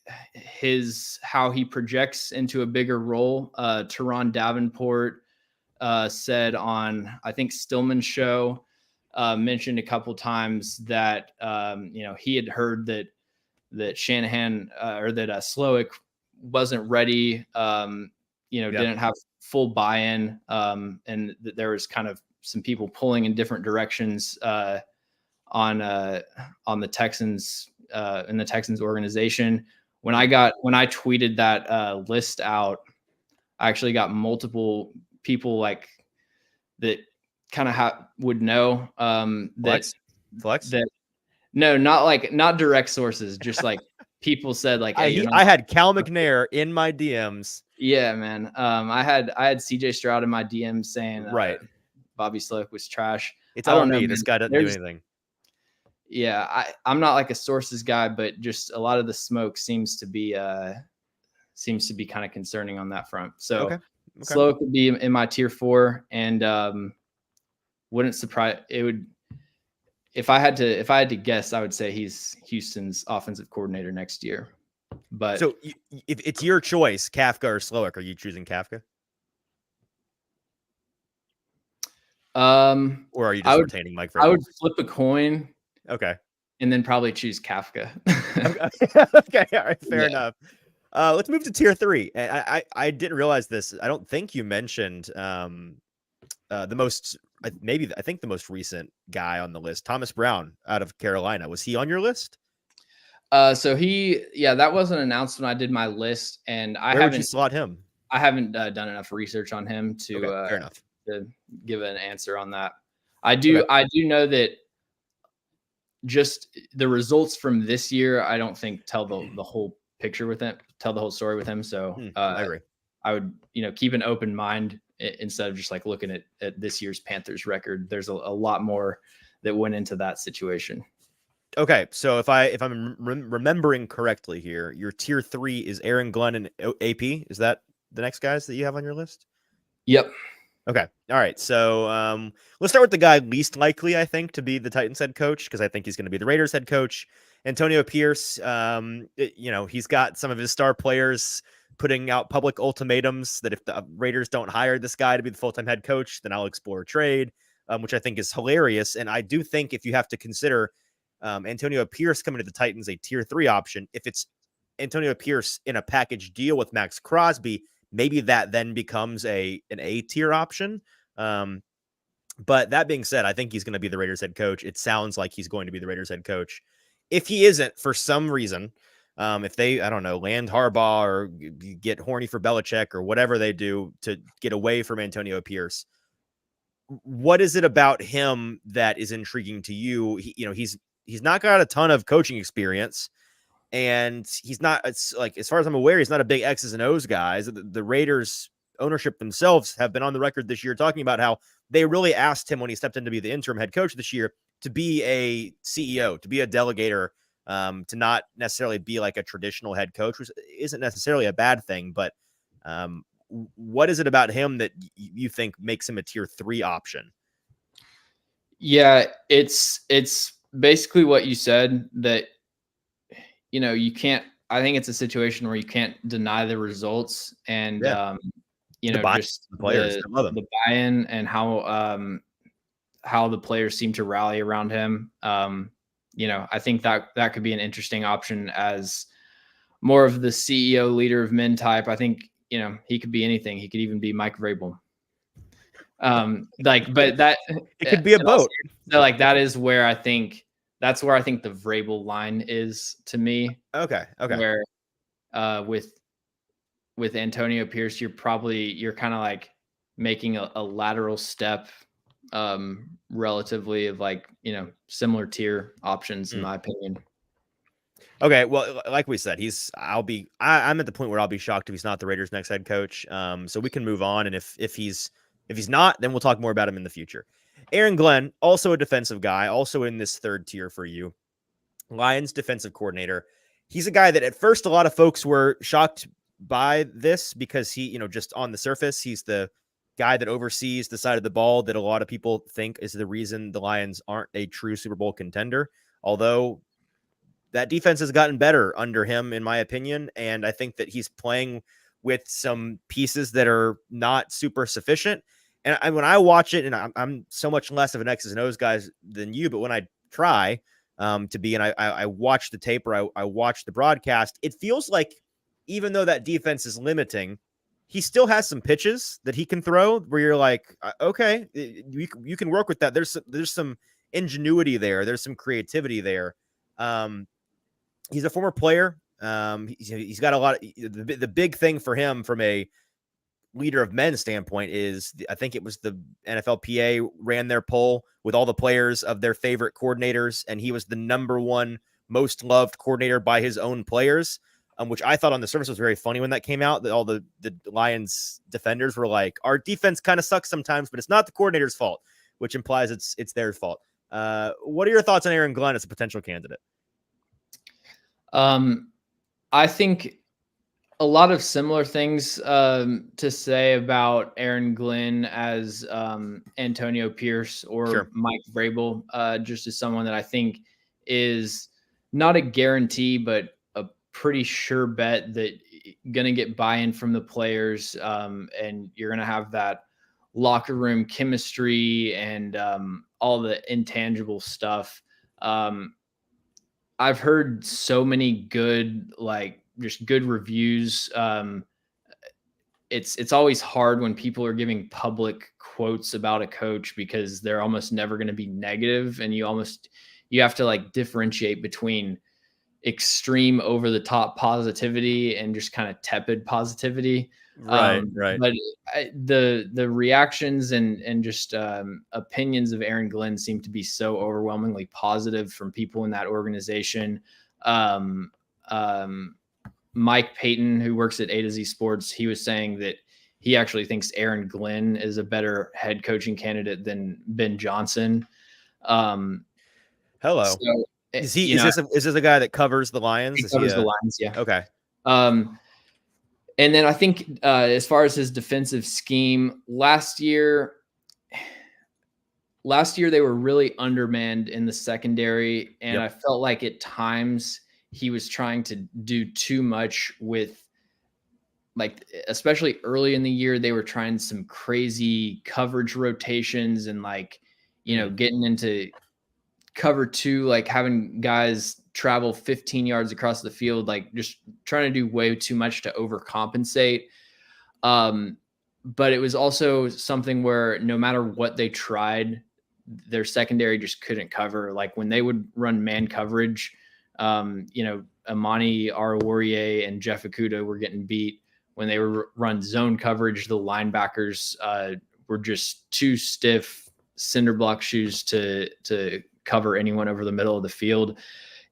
how he projects into a bigger role. Teron Davenport said on, I think, Stillman's show, mentioned a couple times that he had heard that Shanahan or that Slowick wasn't ready, didn't have full buy-in, and that there was kind of some people pulling in different directions on the Texans in the Texans organization. When I tweeted that list out, I actually got multiple people like that kind of would know Flex? That no, not direct sources, just like people said like, hey, I had Cal McNair in my DMs. Yeah, man. I had CJ Stroud in my DMs saying Bobby Slowick was trash. It's all me. This guy doesn't do anything. Yeah, I'm not like a sources guy, but just a lot of the smoke seems to be kind of concerning on that front. So Slowick would be in my tier 4, and wouldn't surprise it would if I had to guess, I would say he's Houston's offensive coordinator next year. But so if it's your choice, Kafka or Slowick, are you choosing Kafka? Or are you just retaining Mike Vrabel? I would flip a coin. Okay. And then probably choose Kafka. Okay. All right. Fair enough. Let's move to tier 3. I didn't realize this. I don't think you mentioned the most, I think the most recent guy on the list, Thomas Brown out of Carolina. Was he on your list? So that wasn't announced when I did my list, and Where would you slot him? I haven't done enough research on him to fair enough. To give an answer on that. I do know that just the results from this year, I don't think tell the whole picture with him, tell the whole story with him. So I agree. I would, keep an open mind instead of just like looking at this year's Panthers record. There's a lot more that went into that situation. Okay, so if I'm remembering correctly here, your tier 3 is Aaron Glenn and AP. Is that the next guys that you have on your list? Yep. Okay. All right. So let's start with the guy least likely, I think, to be the Titans head coach, because I think he's going to be the Raiders head coach. Antonio Pierce, he's got some of his star players putting out public ultimatums that if the Raiders don't hire this guy to be the full-time head coach, then I'll explore a trade, which I think is hilarious. And I do think if you have to consider Antonio Pierce coming to the Titans a tier 3 option, if it's Antonio Pierce in a package deal with Max Crosby, maybe that then becomes an A tier option. But that being said, I think he's going to be the Raiders head coach. It sounds like he's going to be the Raiders head coach. If he isn't, for some reason, if they, I don't know, land Harbaugh or get horny for Belichick or whatever they do to get away from Antonio Pierce, what is it about him that is intriguing to you? He's not got a ton of coaching experience, and he's not, it's like, as far as I'm aware, he's not a big X's and O's guy. The Raiders ownership themselves have been on the record this year talking about how they really asked him when he stepped in to be the interim head coach this year to be a CEO, to be a delegator, to not necessarily be like a traditional head coach, which isn't necessarily a bad thing. But what is it about him that you think makes him a tier 3 option? Yeah, it's basically what you said, that, you can't, I think it's a situation where you can't deny the results, and, just the players, the buy-in and how the players seem to rally around him. I think that could be an interesting option as more of the CEO, leader of men type. I think, he could be anything. He could even be Mike Vrabel. But that it could be a boat. So that's where I think the Vrabel line is to me. Okay. Where with Antonio Pierce, you're kind of like making a lateral step, relatively of similar tier options, in my opinion. Okay, well, like we said, I'm at the point where I'll be shocked if he's not the Raiders' next head coach. So we can move on, and if he's not, then we'll talk more about him in the future. Aaron Glenn, also a defensive guy, also in this third tier for you. Lions defensive coordinator. He's a guy that at first a lot of folks were shocked by this because he, just on the surface, he's the guy that oversees the side of the ball that a lot of people think is the reason the Lions aren't a true Super Bowl contender. Although that defense has gotten better under him, in my opinion. And I think that he's playing with some pieces that are not super sufficient. And when I watch it, and I'm so much less of an X's and O's guy than you, but when I try to be, and I watch the tape, or I watch the broadcast, it feels like even though that defense is limiting, he still has some pitches that he can throw where you're like, okay, you can work with that. There's some ingenuity there. There's some creativity there. He's a former player. He's got a lot of the big thing for him from a leader of men standpoint is, I think it was the NFLPA ran their poll with all the players of their favorite coordinators, and he was the number 1 most loved coordinator by his own players, which I thought on the surface was very funny when that came out, that all the Lions defenders were like, our defense kind of sucks sometimes, but it's not the coordinator's fault, which implies it's their fault. What are your thoughts on Aaron Glenn as a potential candidate? I think a lot of similar things to say about Aaron Glenn as Antonio Pierce or Sure. Mike Vrabel, just as someone that I think is not a guarantee, but a pretty sure bet that going to get buy-in from the players, and you're going to have that locker room chemistry and all the intangible stuff. I've heard so many good, just good reviews. It's always hard when people are giving public quotes about a coach because they're almost never going to be negative, and you have to differentiate between extreme over the top positivity and just kind of tepid positivity. Right. But the reactions and just opinions of Aaron Glenn seem to be so overwhelmingly positive from people in that organization. Mike Payton, who works at AtoZ Sports, he was saying that he actually thinks Aaron Glenn is a better head coaching candidate than Ben Johnson. Hello. So, is this a guy that covers the Lions? He covers the Lions, yeah. Okay. And then I think as far as his defensive scheme, last year last year they were really undermanned in the secondary, and I felt like at times he was trying to do too much with, like, especially early in the year, they were trying some crazy coverage rotations and, like, getting into cover 2, like having guys travel 15 yards across the field, like just trying to do way too much to overcompensate. But it was also something where no matter what they tried, their secondary just couldn't cover. Like when they would run man coverage, Amani Arawarye and Jeff Okuda were getting beat. When they were run zone coverage, the linebackers were just too stiff cinder block shoes to cover anyone over the middle of the field.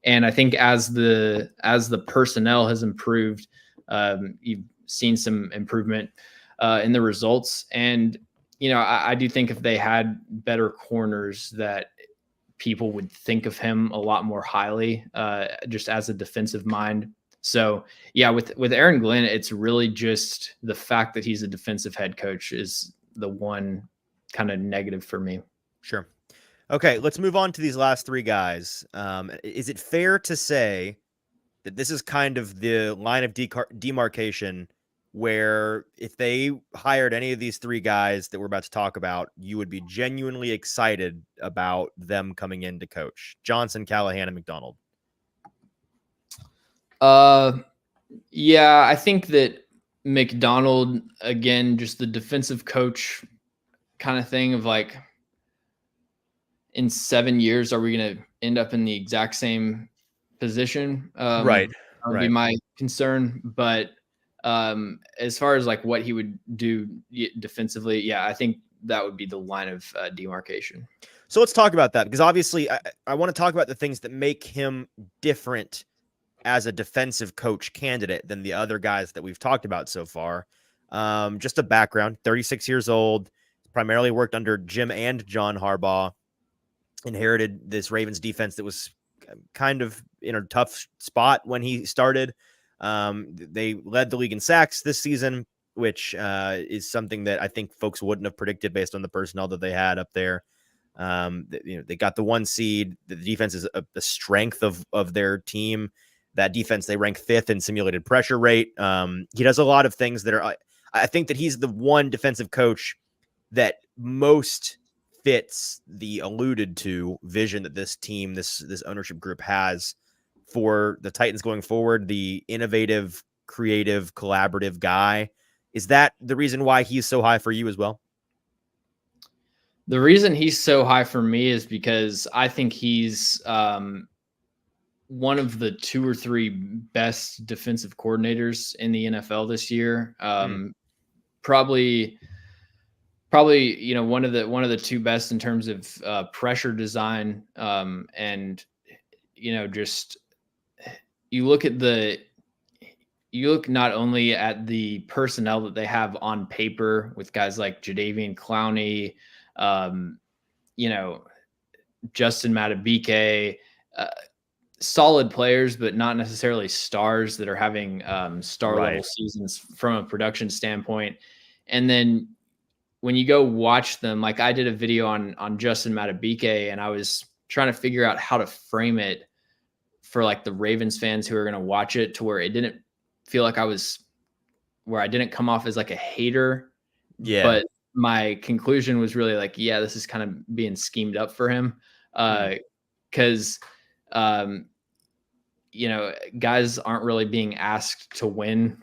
And I think as the personnel has improved, you've seen some improvement in the results. And, I do think if they had better corners that people would think of him a lot more highly, just as a defensive mind. So yeah, with Aaron Glenn, it's really just the fact that he's a defensive head coach is the one kind of negative for me. Sure. Okay, let's move on to these last 3 guys. Is it fair to say that this is kind of the line of demarcation where if they hired any of these 3 guys that we're about to talk about, you would be genuinely excited about them coming in to coach? Johnson, Callahan, and McDonald. Yeah, I think that McDonald, again, just the defensive coach kind of thing of like, in 7 years, are we going to end up in the exact same position? Right. That would be my concern. But as far as like what he would do defensively, yeah, I think that would be the line of demarcation. So let's talk about that, because obviously I want to talk about the things that make him different as a defensive coach candidate than the other guys that we've talked about so far. Just a background, 36 years old, primarily worked under Jim and John Harbaugh, inherited this Ravens defense that was kind of in a tough spot when he started. They led the league in sacks this season, which is something that I think folks wouldn't have predicted based on the personnel that they had up there. They got the 1 seed. The defense is the strength of their team. That defense, they rank 5th in simulated pressure rate. He does a lot of things that are, I think that he's the one defensive coach that most fits the alluded to vision that this team, this ownership group has for the Titans going forward, the innovative, creative, collaborative guy. Is that the reason why he's so high for you as well? The reason he's so high for me is because I think he's one of the 2 or 3 best defensive coordinators in the NFL this year. Probably, one of the 2 best in terms of pressure design. And, just you look not only at the personnel that they have on paper with guys like Jadeveon Clowney, Justin Madubuike, solid players, but not necessarily stars that are having star level seasons from a production standpoint. And then when you go watch them, like I did a video on Justin Madubuike, and I was trying to figure out how to frame it for like the Ravens fans who are going to watch it to where it didn't feel like I didn't come off as like a hater. Yeah. But my conclusion was really like, yeah, this is kind of being schemed up for him. Cause guys aren't really being asked to win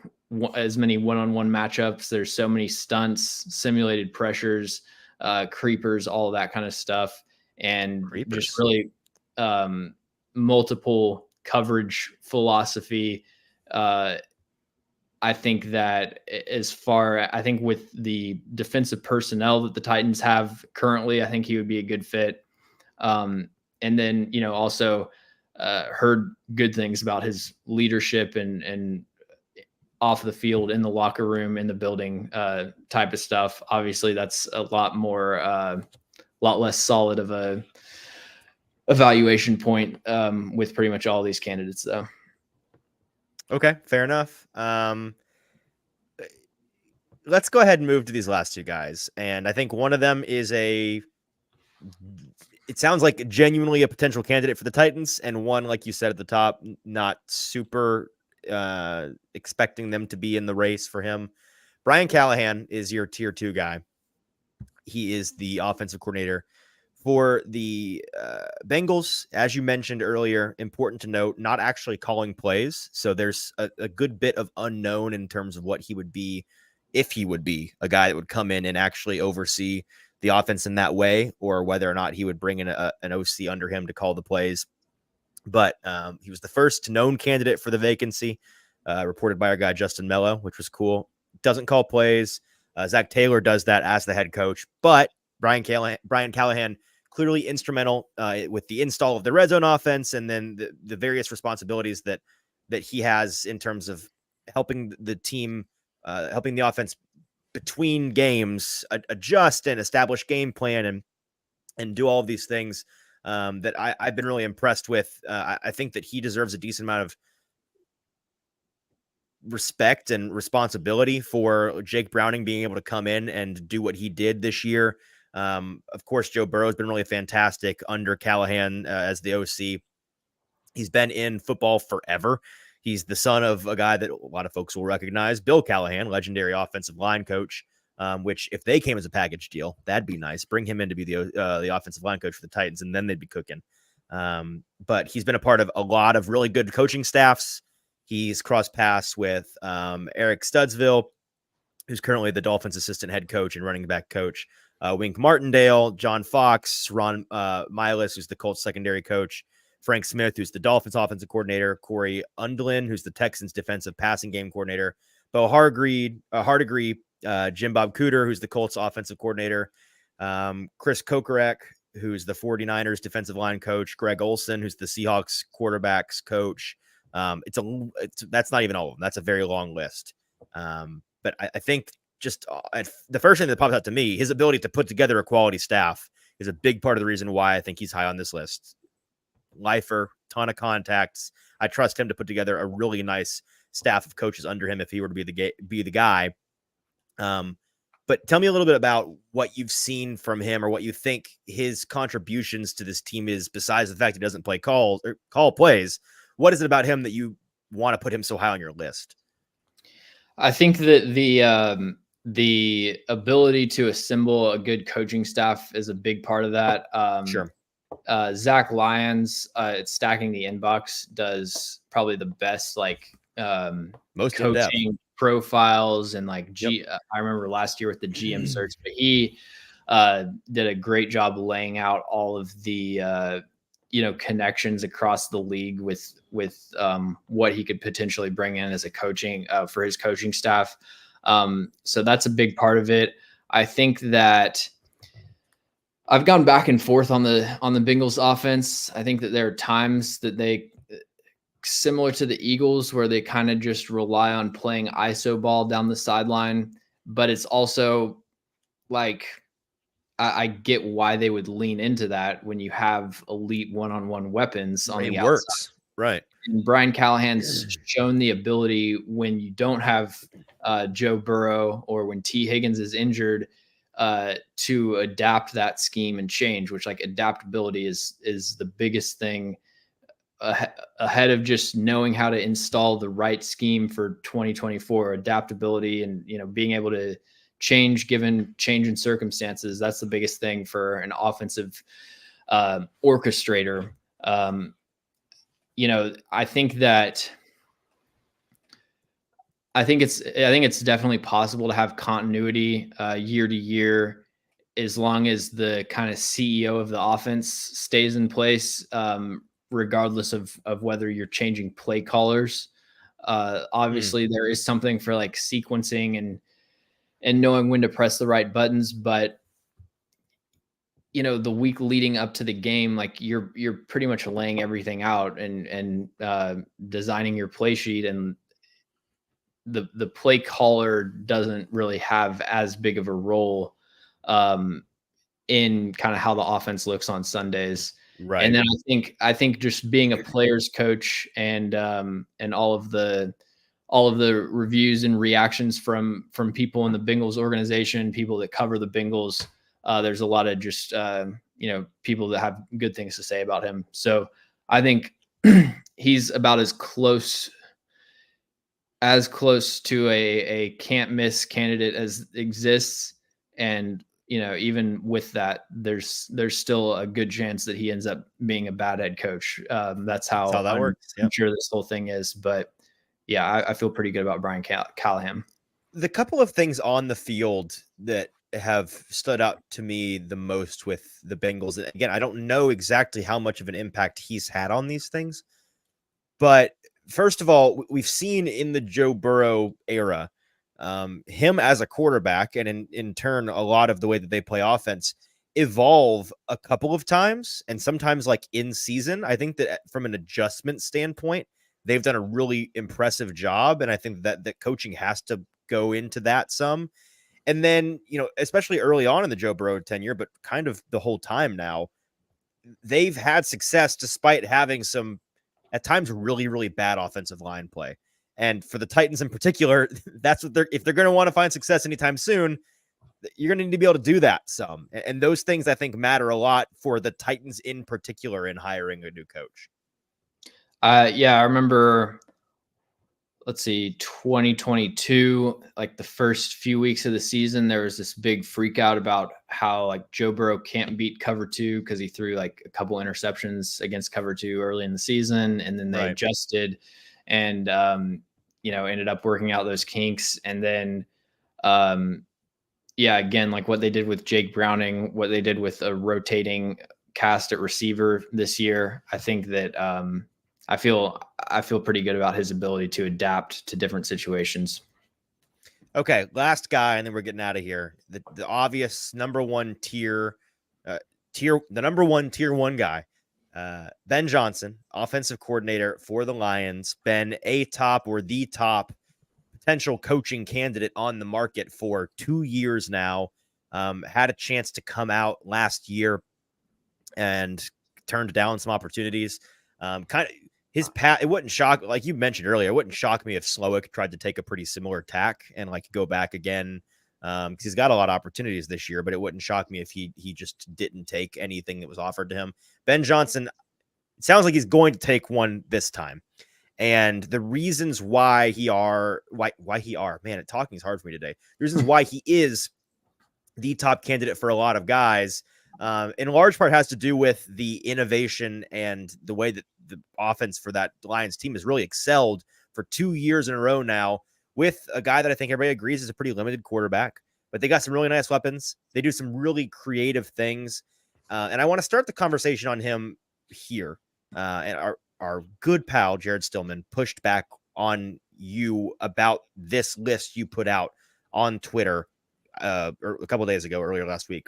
as many one-on-one matchups. There's so many stunts, simulated pressures, creepers, all of that kind of stuff. And just really multiple coverage philosophy. I think that I think with the defensive personnel that the Titans have currently, I think he would be a good fit. And then, also heard good things about his leadership and off the field, in the locker room, in the building type of stuff. Obviously that's a lot less solid of a evaluation point with pretty much all these candidates though. Okay, fair enough. Let's go ahead and move to these last 2 guys. And I think one of them is a it sounds like genuinely a potential candidate for the Titans, and one, like you said at the top, not super expecting them to be in the race for him. Brian Callahan is your tier 2 guy. He is the offensive coordinator for the Bengals. As you mentioned earlier, important to note, not actually calling plays. So there's a good bit of unknown in terms of what he would be, if he would be a guy that would come in and actually oversee the offense in that way, or whether or not he would bring in an OC under him to call the plays. But he was the first known candidate for the vacancy, reported by our guy Justin Mello, which was cool. Doesn't call plays. Zach Taylor does that as the head coach, but Brian Callahan clearly instrumental with the install of the red zone offense, and then the various responsibilities that he has in terms of helping the team, helping the offense between games adjust and establish game plan and do all of these things that I've been really impressed with. I think that he deserves a decent amount of respect and responsibility for Jake Browning being able to come in and do what he did this year. Of course, Joe Burrow has been really fantastic under Callahan as the OC. He's been in football forever. He's the son of a guy that a lot of folks will recognize, Bill Callahan, legendary offensive line coach, which if they came as a package deal, that'd be nice. Bring him in to be the offensive line coach for the Titans, and then they'd be cooking. But he's been a part of a lot of really good coaching staffs. He's crossed paths with Eric Studsville, who's currently the Dolphins assistant head coach and running back coach, Wink Martindale, John Fox, Ron Miles, who's the Colts secondary coach, Frank Smith, who's the Dolphins offensive coordinator, Corey Undlin, who's the Texans defensive passing game coordinator, Bo Hardegree, Jim Bob Cooter, who's the Colts offensive coordinator, Chris Kokorek, who's the 49ers defensive line coach, Greg Olson, who's the Seahawks quarterbacks coach. That's not even all of them. That's a very long list. But I think just the first thing that pops out to me, his ability to put together a quality staff is a big part of the reason why I think he's high on this list. Lifer, ton of contacts. I trust him to put together a really nice staff of coaches under him if he were to be the guy. But tell me a little bit about what you've seen from him, or what you think his contributions to this team is, besides the fact he doesn't call plays. What is it about him that you want to put him so high on your list? I think that the ability to assemble a good coaching staff is a big part of that. Sure. Zach Lyons at Stacking the Inbox does probably the best most coaching profiles and I remember last year with the GM search, but he did a great job laying out all of the connections across the league with what he could potentially bring in as a coaching for his coaching staff. So that's a big part of it. I think that I've gone back and forth on the Bengals offense. I think that there are times that they, similar to the Eagles, where they kind of just rely on playing ISO ball down the sideline, but it's also like, I get why they would lean into that when you have elite one-on-one weapons on the outside. Works. Right. And Brian Callahan's shown the ability, when you don't have Joe Burrow or when T. Higgins is injured, to adapt that scheme and change, which adaptability is the biggest thing ahead of just knowing how to install the right scheme for 2024. Adaptability and, being able to change given change in circumstances. That's the biggest thing for an offensive orchestrator. I think it's definitely possible to have continuity year to year, as long as the kind of CEO of the offense stays in place, regardless of whether you're changing play callers. Obviously there is something for sequencing and knowing when to press the right buttons, but the week leading up to the game, you're pretty much laying everything out and designing your play sheet, and the play caller doesn't really have as big of a role in kind of how the offense looks on Sundays. Right. And then I think just being a player's coach and all of the reviews and reactions from people in the Bengals organization, people that cover the Bengals, there's a lot of just, people that have good things to say about him. So I think he's about as close to a can't miss candidate as exists. And, even with that, there's still a good chance that he ends up being a bad head coach. That's how that works. I'm sure this whole thing is. But yeah, I feel pretty good about Brian Callahan. The couple of things on the field that have stood out to me the most with the Bengals, and again, I don't know exactly how much of an impact he's had on these things, but first of all, we've seen in the Joe Burrow era, him as a quarterback, and in turn, a lot of the way that they play offense evolve a couple of times, and sometimes like in season. I think that from an adjustment standpoint, they've done a really impressive job, and I think that coaching has to go into that some. And then, especially early on in the Joe Burrow tenure, but kind of the whole time now, they've had success despite having some, at times, really, really bad offensive line play. And for the Titans in particular, that's what if they're going to want to find success anytime soon, you're going to need to be able to do that some. And those things, I think, matter a lot for the Titans in particular in hiring a new coach. Yeah, I remember, 2022, like the first few weeks of the season, there was this big freak out about how like Joe Burrow can't beat cover 2 because he threw like a couple interceptions against cover 2 early in the season. And then they adjusted and, ended up working out those kinks. And then, again, like what they did with Jake Browning, what they did with a rotating cast at receiver this year, I think that, I feel pretty good about his ability to adapt to different situations. Okay, last guy, and then we're getting out of here. The obvious number one tier one guy, Ben Johnson, offensive coordinator for the Lions, been a top or the top potential coaching candidate on the market for 2 years now. Had a chance to come out last year and turned down some opportunities. His path, it wouldn't shock, like you mentioned earlier, it wouldn't shock me if Slowick tried to take a pretty similar tack and like go back again, because he's got a lot of opportunities this year, but it wouldn't shock me if he just didn't take anything that was offered to him. Ben Johnson, it sounds like he's going to take one this time. And the reasons why man, talking is hard for me today. The reasons why he is the top candidate for a lot of guys, in large part has to do with the innovation and the way that the offense for that Lions team has really excelled for 2 years in a row now, with a guy that I think everybody agrees is a pretty limited quarterback, but they got some really nice weapons. They do some really creative things. And I want to start the conversation on him here. And our good pal, Jared Stillman, pushed back on you about this list you put out on Twitter or a couple of days ago, earlier last week,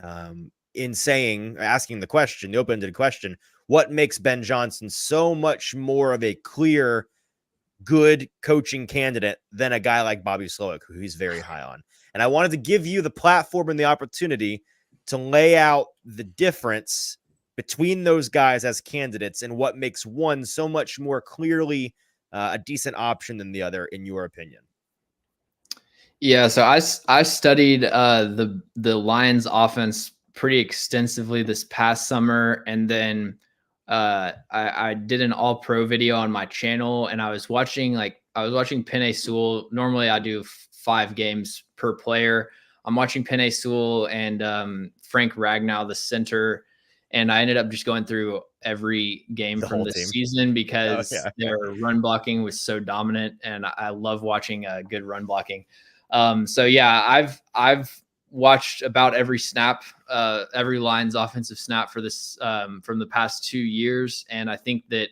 asking the question, the open-ended question, what makes Ben Johnson so much more of a clear, good coaching candidate than a guy like Bobby Slowick, who he's very high on? And I wanted to give you the platform and the opportunity to lay out the difference between those guys as candidates and what makes one so much more clearly a decent option than the other, in your opinion. Yeah, so I studied the Lions offense pretty extensively this past summer, and then I did an all-pro video on my channel, and I was watching Penei Sewell. Normally I do 5 games per player. I'm watching Penei Sewell and Frank Ragnow, the center, and I ended up just going through every game from this season because their run blocking was so dominant, and I love watching good run blocking. So yeah, I've watched about every snap, every Lions offensive snap for this from the past 2 years, and I think that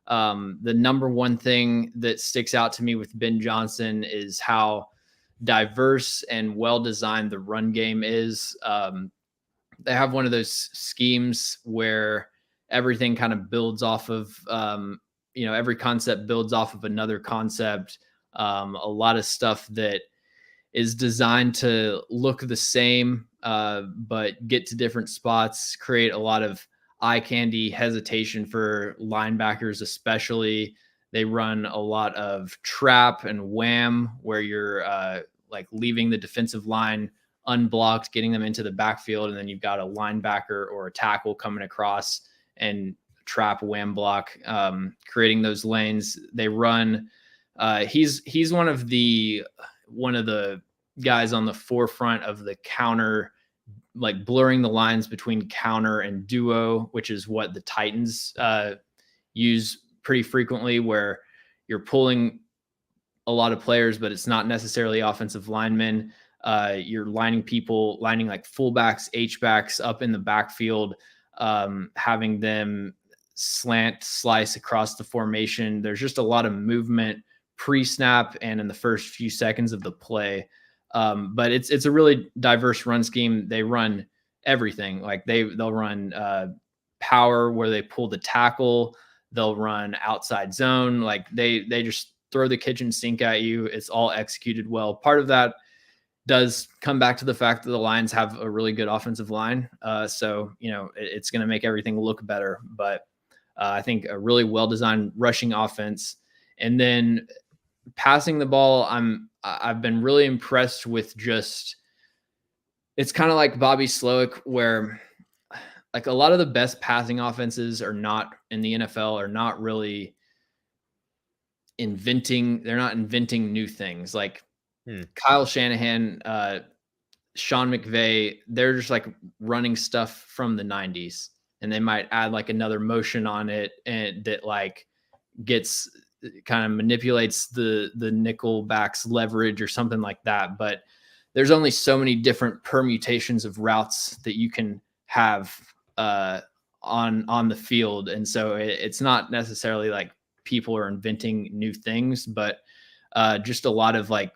the number one thing that sticks out to me with Ben Johnson is how diverse and well designed the run game is. They have one of those schemes where everything kind of builds off of, every concept builds off of another concept. A lot of stuff that is designed to look the same, but get to different spots, create a lot of eye candy hesitation for linebackers, especially. They run a lot of trap and wham, where you're like leaving the defensive line unblocked, getting them into the backfield, and then you've got a linebacker or a tackle coming across and trap, wham block, creating those lanes. They run. He's one of the guys on the forefront of the counter, like blurring the lines between counter and duo, which is what the Titans use pretty frequently, where you're pulling a lot of players, but it's not necessarily offensive linemen. You're lining like fullbacks, H-backs up in the backfield, having them slice across the formation. There's just a lot of movement pre-snap and in the first few seconds of the play. But it's a really diverse run scheme. They run everything. Like they'll run power where they pull the tackle. They'll run outside zone. Like they just throw the kitchen sink at you. It's all executed well. Part of that does come back to the fact that the Lions have a really good offensive line. So, it's going to make everything look better. But I think a really well-designed rushing offense. And then passing the ball, I've been really impressed with it's kind of like Bobby Slowick, where like a lot of the best passing offenses are not in the NFL, are not really they're not inventing new things. Like Kyle Shanahan, Sean McVay, they're just like running stuff from the 90s, and they might add like another motion on it, and that like gets kind of manipulates the nickel back's leverage or something like that. But there's only so many different permutations of routes that you can have on the field. And so it's not necessarily like people are inventing new things, but just a lot of like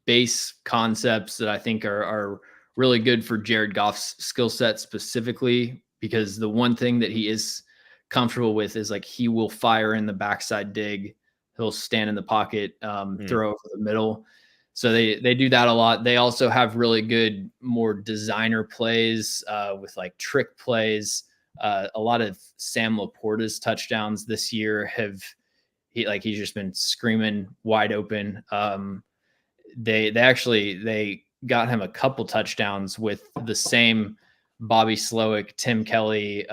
base concepts that I think are really good for Jared Goff's skill set specifically, because the one thing that he is comfortable with is like he will fire in the backside dig. He'll stand in the pocket, throw over the middle. So they do that a lot. They also have really good, more designer plays with like trick plays. A lot of Sam Laporta's touchdowns this year he's just been screaming wide open. They got him a couple touchdowns with the same Bobby Slowick, Tim Kelly,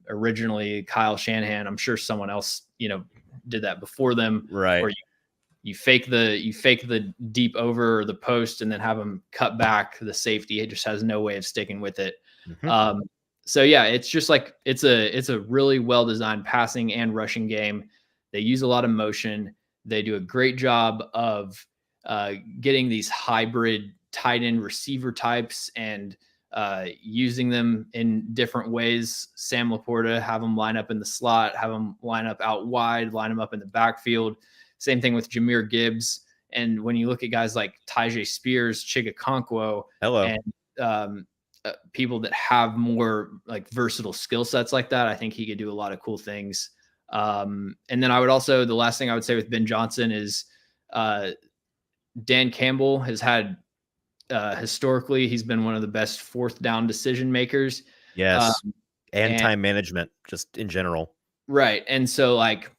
originally Kyle Shanahan. I'm sure someone else, did that before them. Right. Or you fake the deep over the post and then have them cut back the safety. It just has no way of sticking with it. Mm-hmm. So yeah, it's just like, it's a really well-designed passing and rushing game. They use a lot of motion. They do a great job of getting these hybrid tight end receiver types and using them in different ways. Sam Laporta, have them line up in the slot, have them line up out wide, line them up in the backfield. Same thing with Jahmyr Gibbs. And when you look at guys like Tyjae Spears, Chigakonkwo, and people that have more like versatile skill sets like that, I think he could do a lot of cool things. And then the last thing I would say with Ben Johnson is Dan Campbell has had historically, he's been one of the best fourth down decision makers. Yes. And time management just in general. Right. And so like,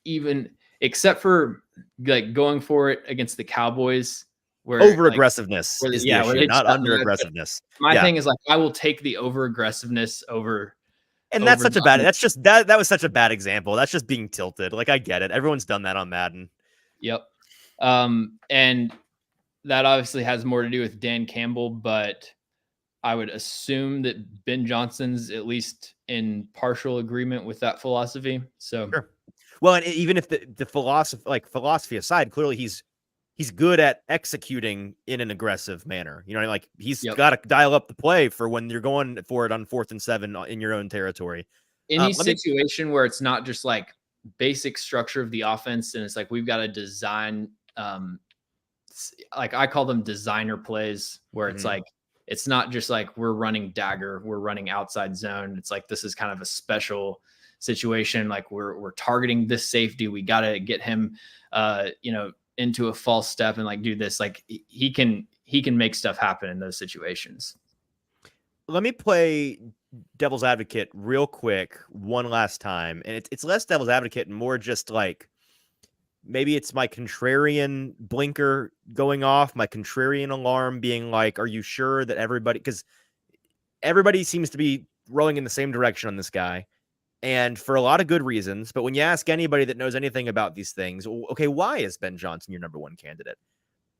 even except for like going for it against the Cowboys, where over aggressiveness is the issue, not under aggressiveness. My thing is like, I will take the over aggressiveness over. And that's such a bad, that's just, that was such a bad example. That's just being tilted. Like, I get it. Everyone's done that on Madden. Yep. And that obviously has more to do with Dan Campbell, but I would assume that Ben Johnson's at least in partial agreement with that philosophy. So, sure. Well, and even if the philosophy aside, clearly he's good at executing in an aggressive manner. You know, like he's got to dial up the play for when you're going for it on 4th and 7 in your own territory. Any situation where it's not just like basic structure of the offense, and it's like we've got to design, like I call them designer plays, where it's like it's not just like we're running dagger, we're running outside zone. It's like this is kind of a special situation. Like we're targeting this safety. We got to get him, into a false step and like do this. Like he can make stuff happen in those situations. Let me play devil's advocate real quick one last time. And it's less devil's advocate and more just like maybe it's my contrarian blinker going off, my contrarian alarm being like, are you sure that everybody, because everybody seems to be rowing in the same direction on this guy, and for a lot of good reasons. But when you ask anybody that knows anything about these things, okay, why is Ben Johnson your number one candidate?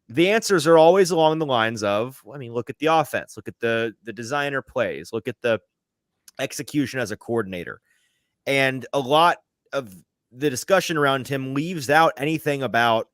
The answers are always along the lines of, I mean, look at the offense, look at the designer plays, look at the execution as a coordinator. And a lot of the discussion around him leaves out anything about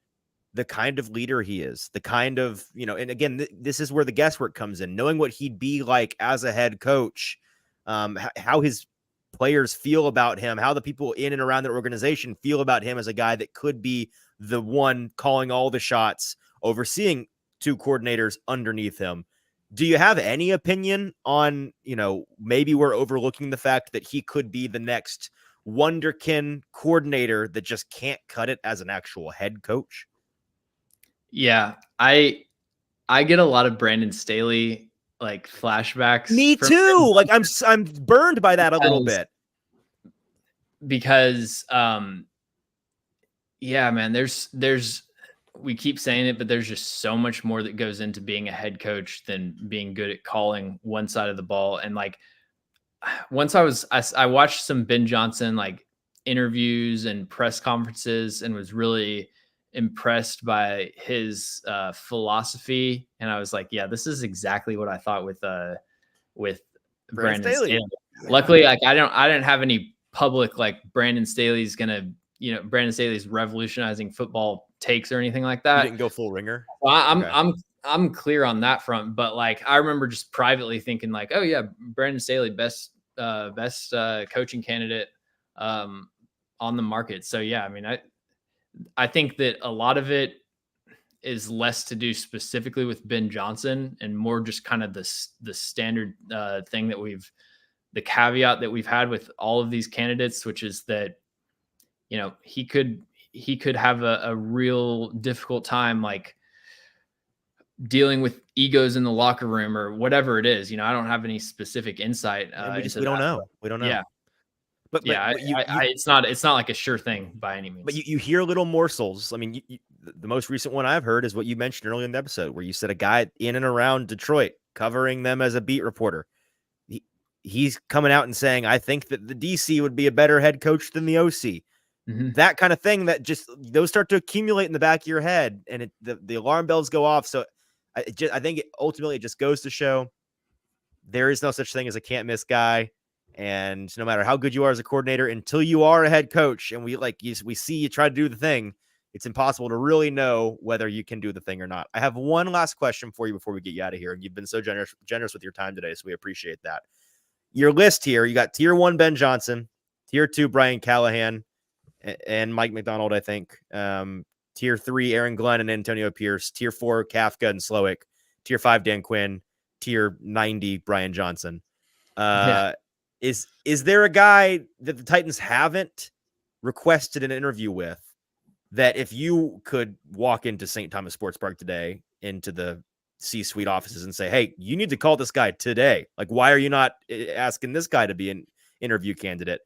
the kind of leader he is, the kind of, and again, this is where the guesswork comes in, knowing what he'd be like as a head coach, how his players feel about him, how the people in and around their organization feel about him as a guy that could be the one calling all the shots, overseeing two coordinators underneath him. Do you have any opinion on, maybe we're overlooking the fact that he could be the next wonderkin coordinator that just can't cut it as an actual head coach? Yeah, I get a lot of Brandon Staley like flashbacks. Me too. Like I'm burned by that a little bit. Because yeah, man, there's we keep saying it, but there's just so much more that goes into being a head coach than being good at calling one side of the ball. And like once I watched some Ben Johnson like interviews and press conferences and was really impressed by his philosophy. And I was like, yeah, this is exactly what I thought with Brandon Staley. Luckily, like I didn't have any public like Brandon Staley's revolutionizing football takes or anything like that. You didn't go full ringer. Well, I'm clear on that front, but like I remember just privately thinking like, oh yeah, Brandon Staley, best coaching candidate on the market. So yeah, I mean, I think that a lot of it is less to do specifically with Ben Johnson and more just kind of the standard thing that the caveat that we've had with all of these candidates, which is that, he could have a real difficult time, like dealing with egos in the locker room or whatever it is. I don't have any specific insight. We don't know. We don't know. Yeah. But it's not like a sure thing by any means. But you hear little morsels. I mean, the most recent one I've heard is what you mentioned earlier in the episode, where you said a guy in and around Detroit covering them as a beat reporter. He's coming out and saying, I think that the DC would be a better head coach than the OC. Mm-hmm. That kind of thing, that just those start to accumulate in the back of your head, and the alarm bells go off. So I think ultimately it just goes to show there is no such thing as a can't miss guy. And no matter how good you are as a coordinator, until you are a head coach and we see you try to do the thing, it's impossible to really know whether you can do the thing or not. I have one last question for you before we get you out of here. And you've been so generous with your time today, so we appreciate that. Your list here, you got tier 1, Ben Johnson, tier 2, Brian Callahan and Mike McDonald, I think. Tier 3, Aaron Glenn and Antonio Pierce. Tier 4, Kafka and Slowick. Tier 5, Dan Quinn. Tier 90, Brian Johnson. Is there a guy that the Titans haven't requested an interview with that if you could walk into St. Thomas Sports Park today, into the C-suite offices and say, hey, you need to call this guy today? Like, why are you not asking this guy to be an interview candidate?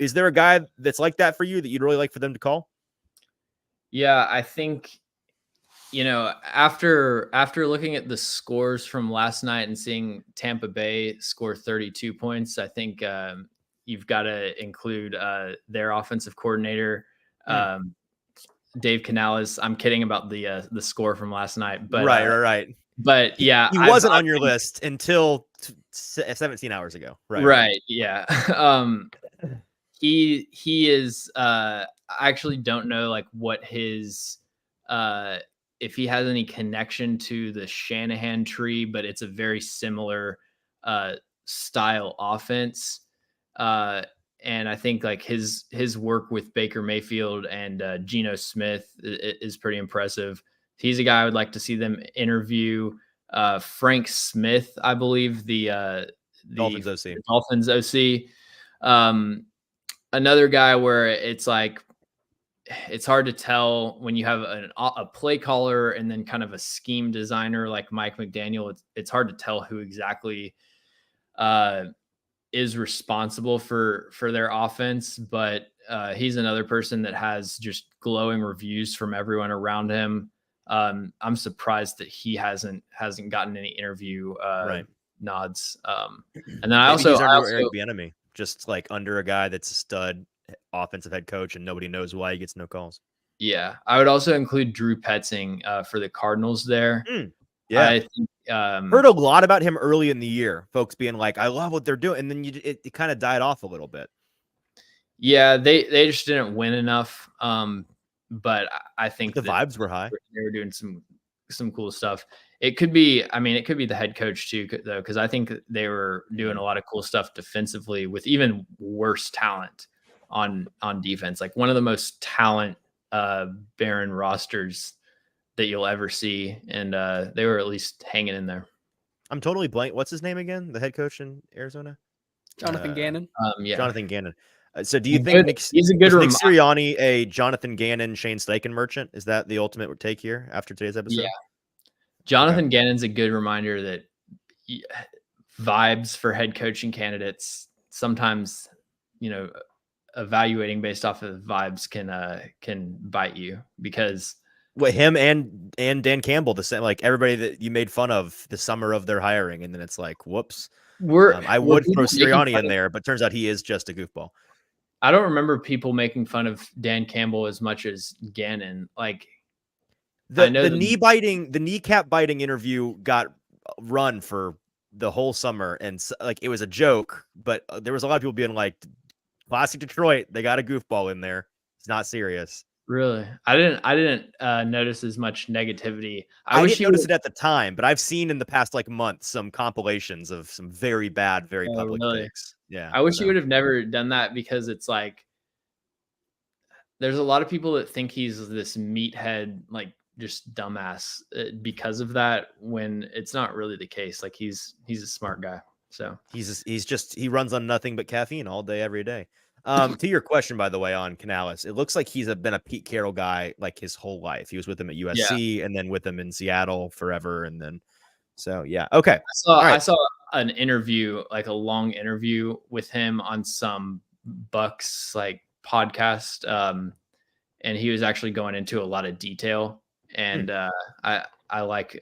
Is there a guy that's like that for you that you'd really like for them to call? Yeah, I think, after looking at the scores from last night and seeing Tampa Bay score 32 points, I think you've got to include their offensive coordinator, Dave Canales. I'm kidding about the score from last night, but right. But yeah, he wasn't on your list until 17 hours ago. Right. Yeah. He is. I actually don't know like what his if he has any connection to the Shanahan tree, but it's a very similar style offense. And I think like his work with Baker Mayfield and Geno Smith is pretty impressive. He's a guy I would like to see them interview. Frank Smith, I believe, the Dolphins OC. Another guy where it's like, it's hard to tell when you have a play caller and then kind of a scheme designer like Mike McDaniel. It's hard to tell who exactly is responsible for their offense. But he's another person that has just glowing reviews from everyone around him. I'm surprised that he hasn't gotten any interview nods. And then I Maybe he's under also Eric Bieniemy, just like under a guy that's a stud offensive head coach, and nobody knows why he gets no calls. Yeah, I would also include Drew Petzing for the Cardinals there. Yeah, I think, heard a lot about him early in the year. Folks being like, "I love what they're doing," and then it kind of died off a little bit. Yeah, they just didn't win enough. But I think the vibes were high. They were doing some cool stuff. It could be the head coach too, though, because I think they were doing a lot of cool stuff defensively with even worse talent on defense. Like one of the most talent barren rosters that you'll ever see, and they were at least hanging in there. I'm totally blank. What's his name again? The head coach in Arizona, Jonathan Gannon. Yeah, Jonathan Gannon. So do you think he's a good Nick Sirianni a Jonathan Gannon, Shane Steichen merchant? Is that the ultimate take here after today's episode? Yeah. Jonathan Gannon's a good reminder that vibes for head coaching candidates sometimes, evaluating based off of vibes can bite you, because him and Dan Campbell, the same, like everybody that you made fun of the summer of their hiring, and then it's like, whoops. I would throw Sirianni in there, but turns out he is just a goofball. I don't remember people making fun of Dan Campbell as much as Gannon. Like the kneecap biting interview got run for the whole summer, and like it was a joke, but there was a lot of people being like, classic Detroit, they got a goofball in there. It's not serious. Really? I didn't notice as much negativity. I didn't notice it at the time, but I've seen in the past month some compilations of some very bad, very public takes. Yeah. I wish he would have never done that, because it's like there's a lot of people that think he's this meathead, like just dumbass because of that, when it's not really the case. Like he's a smart guy. So he runs on nothing but caffeine all day, every day. To your question, by the way, on Canales, it looks like he's been a Pete Carroll guy like his whole life. He was with him at USC and then with him in Seattle forever. And then, so yeah. Okay. I saw an interview, like a long interview with him on some Bucks like podcast. And he was actually going into a lot of detail. And I like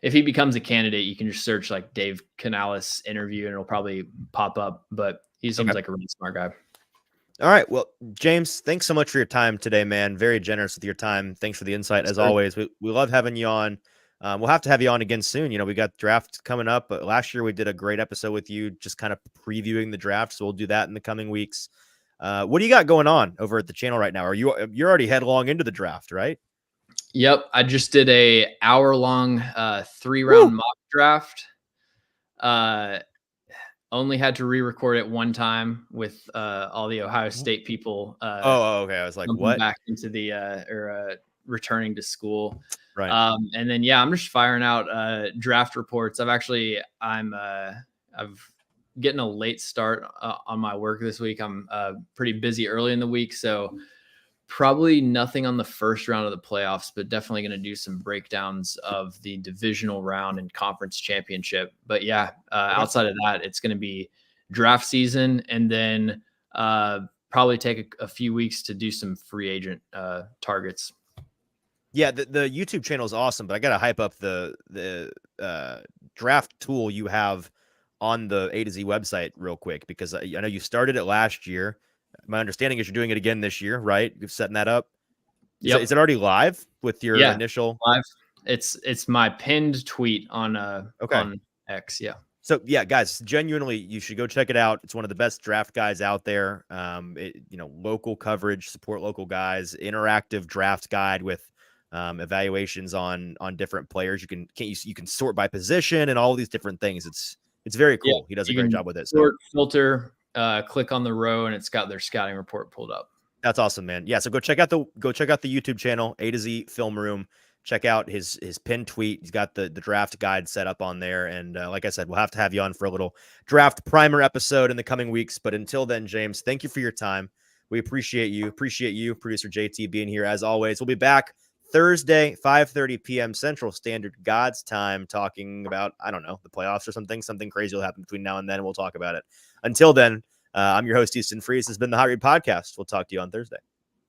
if he becomes a candidate, you can just search like Dave Canales interview and it'll probably pop up. But he seems like a really smart guy. All right. Well, James, thanks so much for your time today, man. Very generous with your time. Thanks for the insight, as always. We love having you on. We'll have to have you on again soon. We got draft coming up. But last year we did a great episode with you, just kind of previewing the draft. So we'll do that in the coming weeks. What do you got going on over at the channel right now? You're already headlong into the draft, right? Yep. I just did a hour-long 3-round mock draft. Only had to re-record it one time with all the Ohio State people. Okay. I was like, what? Back into the returning to school. Right. And then I'm just firing out draft reports. I'm getting a late start on my work this week. I'm pretty busy early in the week, so probably nothing on the first round of the playoffs, but definitely going to do some breakdowns of the divisional round and conference championship. But outside of that, it's going to be draft season, and then probably take a few weeks to do some free agent targets. Yeah, the YouTube channel is awesome, but I got to hype up the draft tool you have on the A to Z website real quick, because I know you started it last year. My understanding is you're doing it again this year, right? You're setting that up. Is it already live with your initial live? It's my pinned tweet on on X. Yeah. So guys, genuinely, you should go check it out. It's one of the best draft guides out there. Local coverage, support local guys, interactive draft guide with evaluations on different players. You can sort by position and all these different things. It's very cool. He does a great job with it. Sort, filter, click on the row, and it's got their scouting report pulled up. That's awesome, man. Yeah, so go check out the YouTube channel, A to Z Film Room. Check out his pinned tweet. He's got the draft guide set up on there. And like I said, we'll have to have you on for a little draft primer episode in the coming weeks. But until then, James, thank you for your time. We appreciate you. Appreciate you, producer JT, being here as always. We'll be back Thursday, 5:30 p.m. Central Standard God's time, talking about, I don't know, the playoffs or something crazy will happen between now and then. And we'll talk about it. Until then, I'm your host, Easton Free. This has been the Hot Read Podcast. We'll talk to you on Thursday.